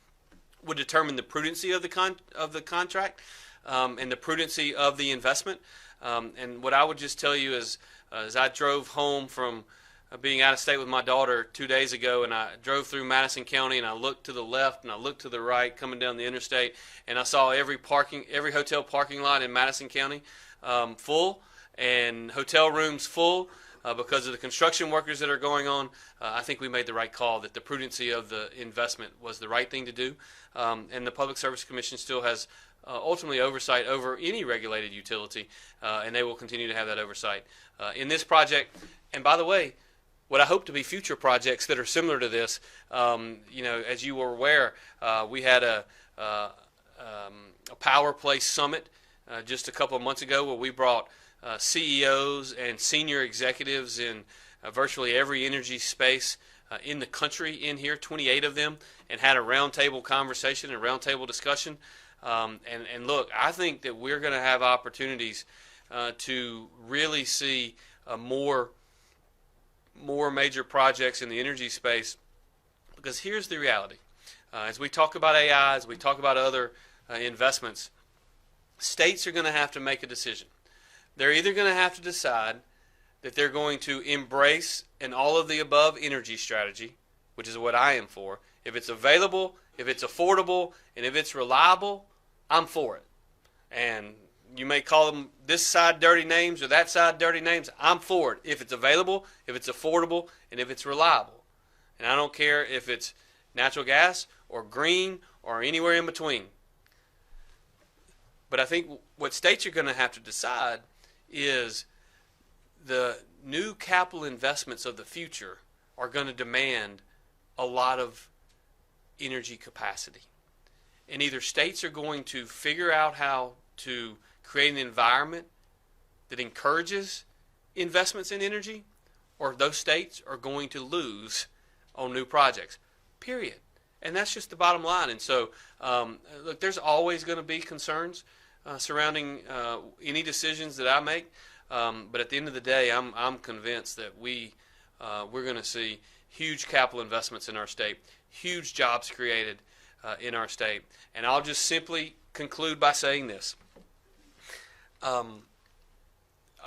would determine the prudency of the contract and the prudency of the investment. And what I would just tell you is, as I drove home from being out of state with my daughter 2 days ago, and I drove through Madison County, and I looked to the left and I looked to the right coming down the interstate, and I saw every hotel parking lot in Madison County full, and hotel rooms full because of the construction workers that are going on. I think we made the right call, that the prudency of the investment was the right thing to do, and the Public Service Commission still has ultimately oversight over any regulated utility, and they will continue to have that oversight in this project. And by the way, what I hope to be future projects that are similar to this, as you were aware, we had a Power Place Summit just a couple of months ago, where we brought CEOs and senior executives in virtually every energy space in the country in here, 28 of them, and had a roundtable conversation and roundtable discussion. And look, I think that we're going to have opportunities to really see more major projects in the energy space, because here's the reality. As we talk about AI, as we talk about other investments, states are going to have to make a decision. They're either going to have to decide that they're going to embrace an all-of-the-above energy strategy, which is what I am for. If it's available, if it's affordable, and if it's reliable, I'm for it. And you may call them this side dirty names or that side dirty names. I'm for it. If it's available, if it's affordable, and if it's reliable. And I don't care if it's natural gas or green or anywhere in between. But I think what states are going to have to decide is the new capital investments of the future are going to demand a lot of energy capacity. And either states are going to figure out how to create an environment that encourages investments in energy, or those states are going to lose on new projects, period. And that's just the bottom line. And so, look, there's always going to be concerns surrounding any decisions that I make. But at the end of the day, I'm convinced that we're going to see huge capital investments in our state, huge jobs created in our state. And I'll just simply conclude by saying this. There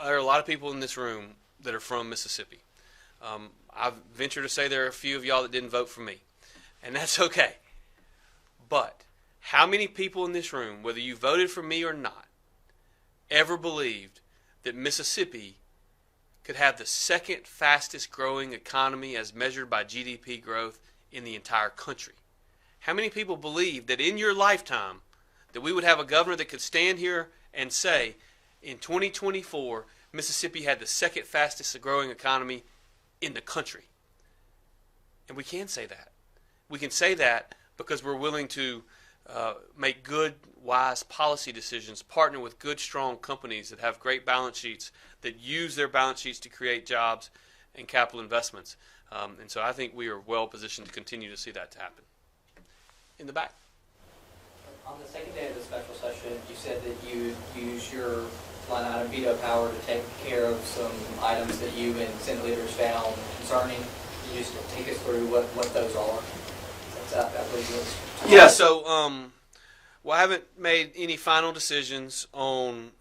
are a lot of people in this room that are from Mississippi. I venture to say there are a few of y'all that didn't vote for me, and that's okay. But how many people in this room, whether you voted for me or not, ever believed that Mississippi could have the second fastest growing economy as measured by GDP growth in the entire country? How many people believe that in your lifetime that we would have a governor that could stand here and say, in 2024, Mississippi had the second fastest growing economy in the country? And we can say that. We can say that because we're willing to make good, wise policy decisions, partner with good, strong companies that have great balance sheets, that use their balance sheets to create jobs and capital investments. And so I think we are well positioned to continue to see that to happen. In the back. On the second day of the special session, you said that you use your line item veto power to take care of some items that you and Senate leaders found concerning. Can you just take us through what those are? Yeah, so well, I haven't made any final decisions on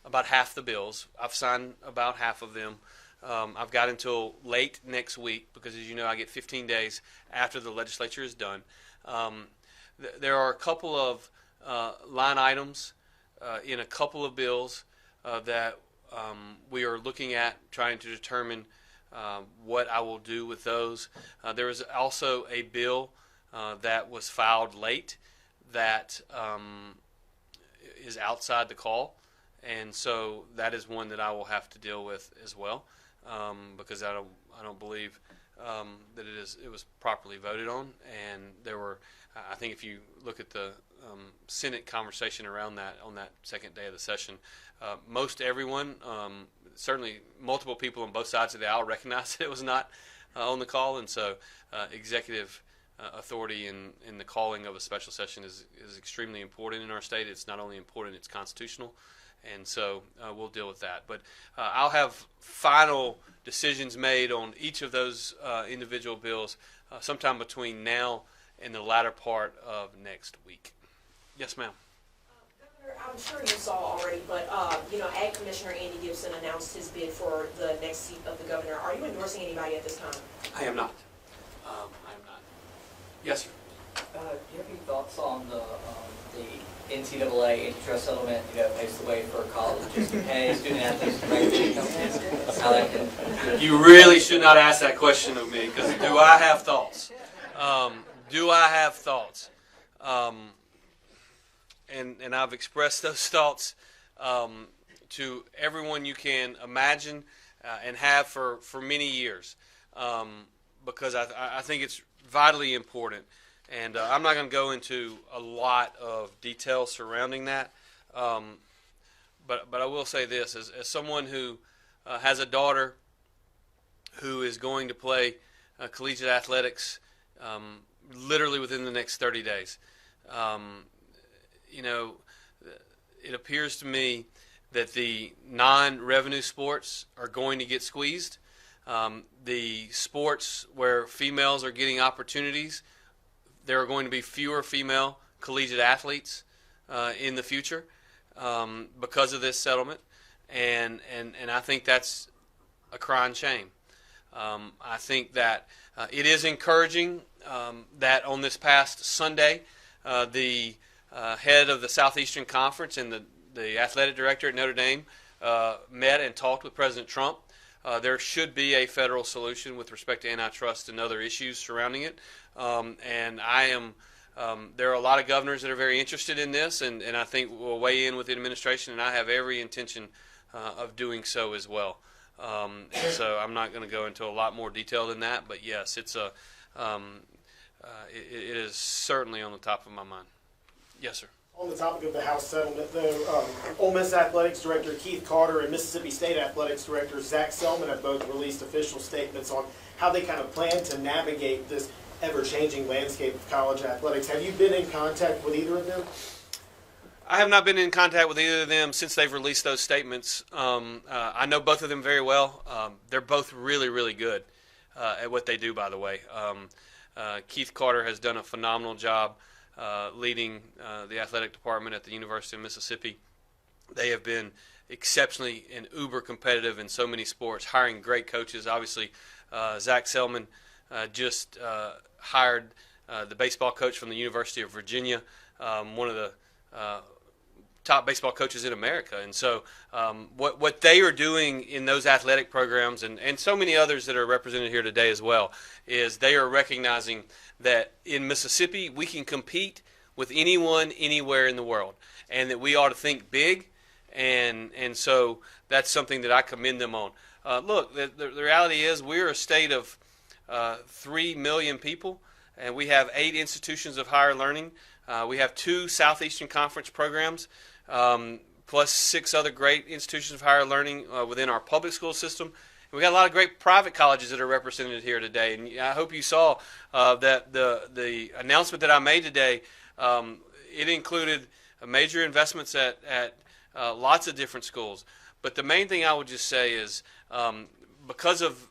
about half the bills. I've signed about half of them. I've got until late next week because, as you know, I get 15 days after the legislature is done. There are a couple of line items in a couple of bills that we are looking at, trying to determine what I will do with those. There is also a bill that was filed late that is outside the call, and so that is one that I will have to deal with as well, because I don't believe that it was properly voted on. And there were, I think, if you look at the Senate conversation around that on that second day of the session, most everyone, certainly multiple people on both sides of the aisle, recognized that it was not on the call, and so executive authority in the calling of a special session is extremely important in our state. It's not only important, it's constitutional, and so we'll deal with that. But I'll have final decisions made on each of those individual bills sometime between now and the latter part of next week. Yes, ma'am. Governor, I'm sure you saw already, but Ag Commissioner Andy Gibson announced his bid for the next seat of the governor. Are you endorsing anybody at this time? I am not. I am not. Yes, sir. Do you have any thoughts on the NCAA antitrust settlement, paves the way for colleges to pay student athletes to make income? How that can... You really should not ask that question of me, because do I have thoughts? Do I have thoughts? And I've expressed those thoughts to everyone you can imagine and have for many years, because I think it's vitally important. And I'm not going to go into a lot of detail surrounding that, but I will say this: as someone who has a daughter who is going to play collegiate athletics literally within the next 30 days, it appears to me that the non-revenue sports are going to get squeezed. The sports where females are getting opportunities, there are going to be fewer female collegiate athletes in the future because of this settlement, and I think that's a crying shame. I think that it is encouraging that on this past Sunday, the head of the Southeastern Conference and the athletic director at Notre Dame met and talked with President Trump. There should be a federal solution with respect to antitrust and other issues surrounding it. And there are a lot of governors that are very interested in this, and I think we'll weigh in with the administration, and I have every intention of doing so as well. And so I'm not going to go into a lot more detail than that, but yes, it is certainly on the top of my mind. Yes, sir. On the topic of the House settlement, though, Ole Miss Athletics Director Keith Carter and Mississippi State Athletics Director Zach Selman have both released official statements on how they kind of plan to navigate this ever-changing landscape of college athletics. Have you been in contact with either of them? I have not been in contact with either of them since they've released those statements. I know both of them very well. They're both really, really good at what they do, by the way. Keith Carter has done a phenomenal job leading the athletic department at the University of Mississippi. They have been exceptionally and uber competitive in so many sports, hiring great coaches. Obviously, Zach Selman just hired the baseball coach from the University of Virginia, one of the top baseball coaches in America. And so what they are doing in those athletic programs, and so many others that are represented here today as well, is they are recognizing that in Mississippi we can compete with anyone, anywhere in the world, and that we ought to think big, and so that's something that I commend them on. Look, the reality is we're a state of 3 million people, and we have 8 institutions of higher learning. We have 2 Southeastern Conference programs, plus 6 other great institutions of higher learning within our public school system. And we got a lot of great private colleges that are represented here today. And I hope you saw that the announcement that I made today, it included major investments at lots of different schools. But the main thing I would just say is because of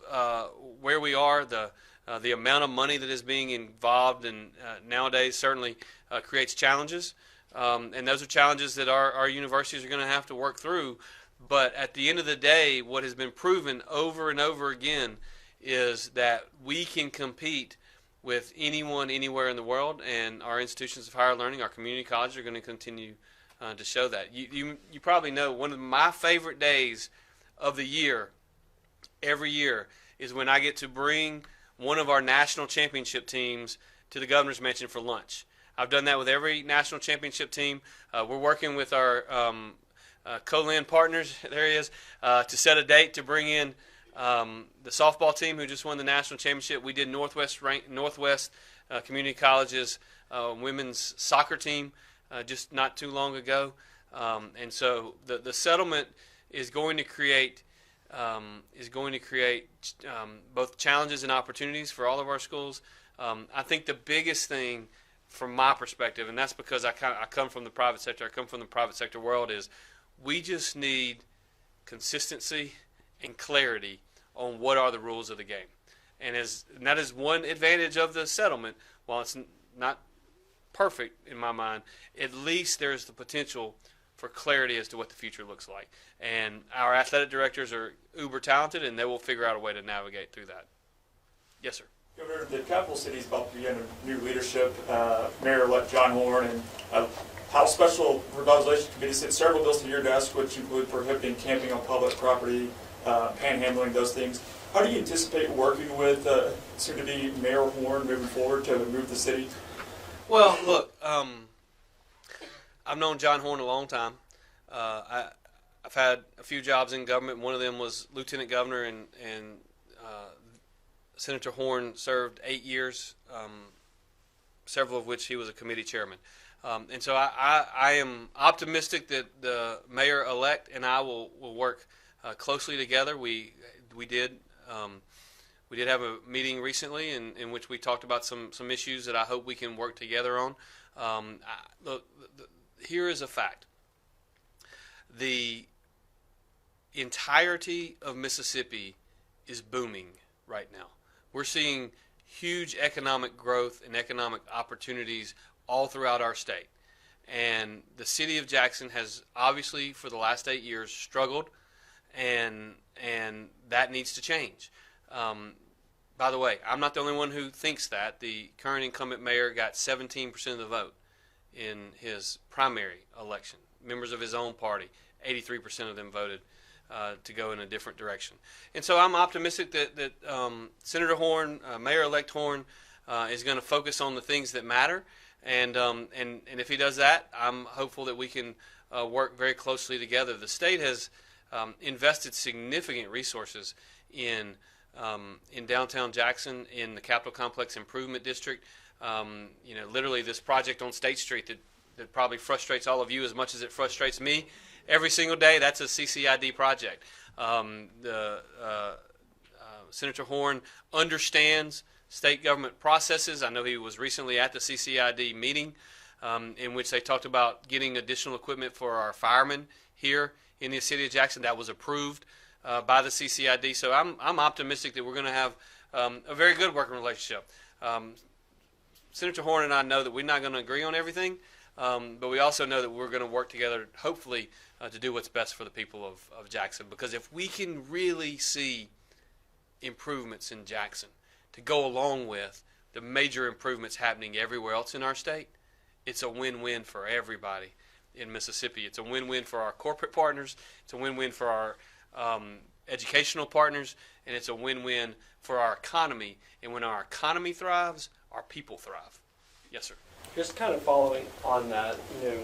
where we are, the amount of money that is being involved in nowadays certainly creates challenges. And those are challenges that our universities are going to have to work through. But at the end of the day, what has been proven over and over again is that we can compete with anyone, anywhere in the world, and our institutions of higher learning, our community colleges, are going to continue to show that. You probably know one of my favorite days of the year, every year, is when I get to bring one of our national championship teams to the Governor's Mansion for lunch. I've done that with every national championship team. We're working with our co-land partners, there he is, to set a date to bring in the softball team who just won the national championship. We did Northwest Community College's women's soccer team just not too long ago. And so the settlement is going to create both challenges and opportunities for all of our schools. I think the biggest thing from my perspective, and that's because I come from the private sector, I come from the private sector world, is we just need consistency and clarity on what are the rules of the game. And that is one advantage of the settlement. While it's not perfect in my mind, at least there's the potential clarity as to what the future looks like. And our athletic directors are uber talented, and they will figure out a way to navigate through that. Yes, sir. Governor, the capital city is about to begin a new leadership. Mayor-elect John Horn and House Special Revitalization Committee sent several bills to your desk, which include prohibiting camping on public property, panhandling, those things. How do you anticipate working with soon-to-be Mayor Horn moving forward to move the city? Well, look, I've known John Horn a long time. I've had a few jobs in government. One of them was lieutenant governor, and Senator Horn served 8 years, several of which he was a committee chairman. And so I am optimistic that the mayor-elect and I will work closely together. We did have a meeting recently in which we talked about some issues that I hope we can work together on. Look, here is a fact. The entirety of Mississippi is booming right now. We're seeing huge economic growth and economic opportunities all throughout our state. And the city of Jackson has obviously for the last 8 years struggled, and that needs to change. By the way, I'm not the only one who thinks that. The current incumbent mayor got 17% of the vote in his primary election. Members of his own party, 83% of them voted to go in a different direction. And so I'm optimistic that Senator Horn, Mayor-elect Horn, is going to focus on the things that matter. And if he does that, I'm hopeful that we can work very closely together. The state has invested significant resources in downtown Jackson, in the Capitol Complex Improvement District. Literally this project on State Street that probably frustrates all of you as much as it frustrates me every single day. That's a CCID project. Senator Horn understands state government processes. I know he was recently at the CCID meeting in which they talked about getting additional equipment for our firemen here in the city of Jackson. That was approved by the CCID. So I'm optimistic that we're going to have a very good working relationship. Senator Horn and I know that we're not going to agree on everything, but we also know that we're going to work together, hopefully, to do what's best for the people of Jackson. Because if we can really see improvements in Jackson to go along with the major improvements happening everywhere else in our state, it's a win-win for everybody in Mississippi. It's a win-win for our corporate partners. It's a win-win for our educational partners, and it's a win-win for our economy. And when our economy thrives, our people thrive. Yes, sir. Just kind of following on that,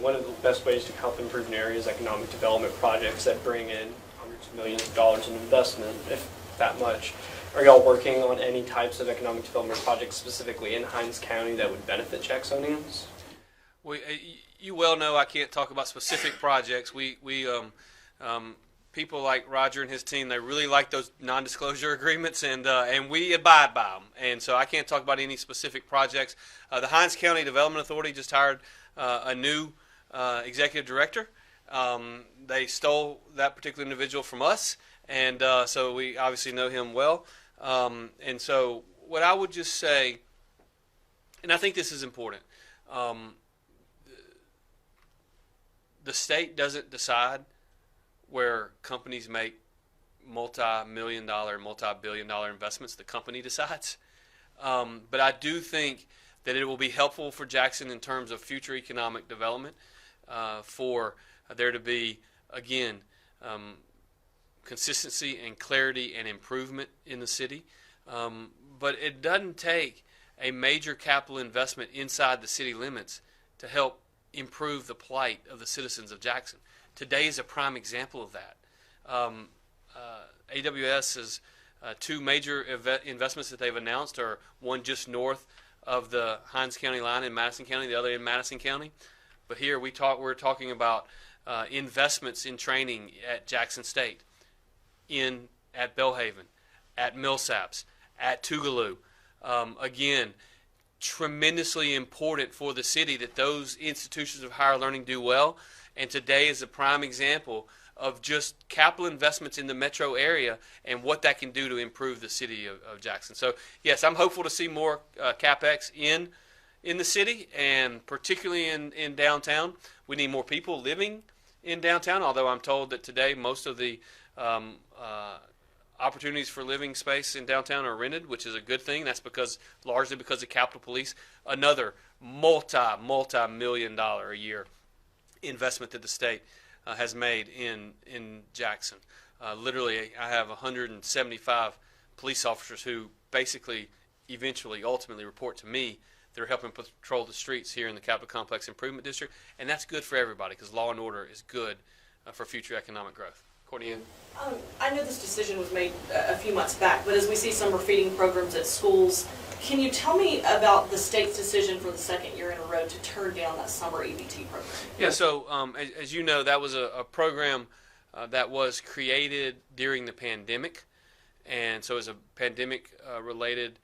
one of the best ways to help improve an area is economic development projects that bring in hundreds of millions of dollars in investment, if that much. Are y'all working on any types of economic development projects specifically in Hinds County that would benefit Jacksonians? Well, you well know I can't talk about specific projects. People like Roger and his team, they really like those non-disclosure agreements, and we abide by them. And so I can't talk about any specific projects. The Hinds County Development Authority just hired a new executive director. They stole that particular individual from us, and so we obviously know him well. And so what I would just say, and I think this is important, the state doesn't decide where companies make multi-million-dollar, multi-billion-dollar investments. The company decides. But I do think that it will be helpful for Jackson in terms of future economic development, for there to be, again, consistency and clarity and improvement in the city. But it doesn't take a major capital investment inside the city limits to help improve the plight of the citizens of Jackson. Today is a prime example of that. AWS has two major investments that they've announced, are one just north of the Hinds County line in Madison County, the other in Madison County. But here we're talking about investments in training at Jackson State, at Belhaven, at Millsaps, at Tougaloo. Again, tremendously important for the city that those institutions of higher learning do well. And today is a prime example of just capital investments in the metro area and what that can do to improve the city of Jackson. So, yes, I'm hopeful to see more CapEx in the city, and particularly in downtown. We need more people living in downtown, although I'm told that today most of the opportunities for living space in downtown are rented, which is a good thing. That's largely because of Capitol Police, another multi-million dollar a year investment that the state has made in Jackson. Literally, I have 175 police officers who basically, ultimately report to me. They're helping patrol the streets here in the Capitol Complex Improvement District, and that's good for everybody because law and order is good for future economic growth. Courtney? I know this decision was made a few months back, but as we see summer feeding programs at schools, can you tell me about the state's decision for the second year in a row to turn down that summer EBT program? Yeah, so as you know, that was a program that was created during the pandemic, and so it was a pandemic-related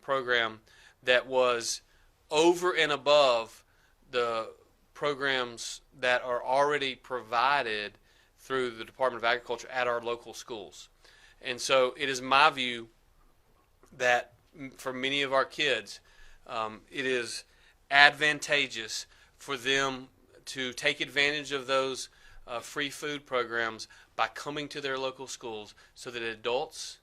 program that was over and above the programs that are already provided through the Department of Agriculture at our local schools. And so it is my view that for many of our kids, it is advantageous for them to take advantage of those free food programs by coming to their local schools so that adults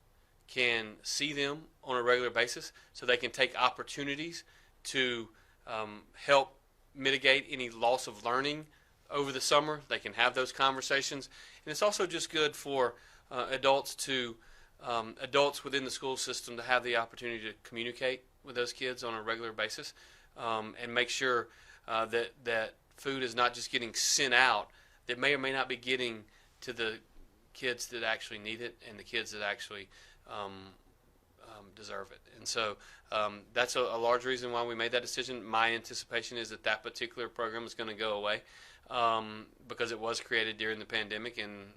can see them on a regular basis, so they can take opportunities to help mitigate any loss of learning over the summer. They can have those conversations, and it's also just good for adults within the school system to have the opportunity to communicate with those kids on a regular basis, and make sure that food is not just getting sent out, that may or may not be getting to the kids that actually need it and the kids that actually deserve it. And so that's a large reason why we made that decision. My anticipation is that particular program is going to go away because it was created during the pandemic, and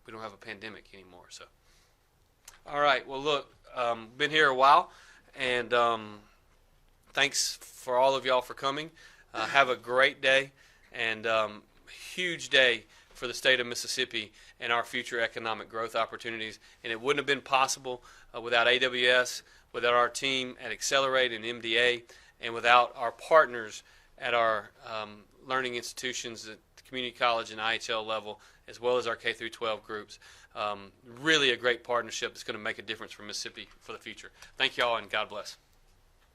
we don't have a pandemic anymore. So, all right. Well, look, been here a while, and thanks for all of y'all for coming. Have a great day, and huge day for the state of Mississippi and our future economic growth opportunities. And it wouldn't have been possible without AWS, without our team at Accelerator and MDA, and without our partners at our learning institutions at the community college and IHL level, as well as our K through 12 groups. Really a great partnership that's going to make a difference for Mississippi for the future. Thank you all, and God bless.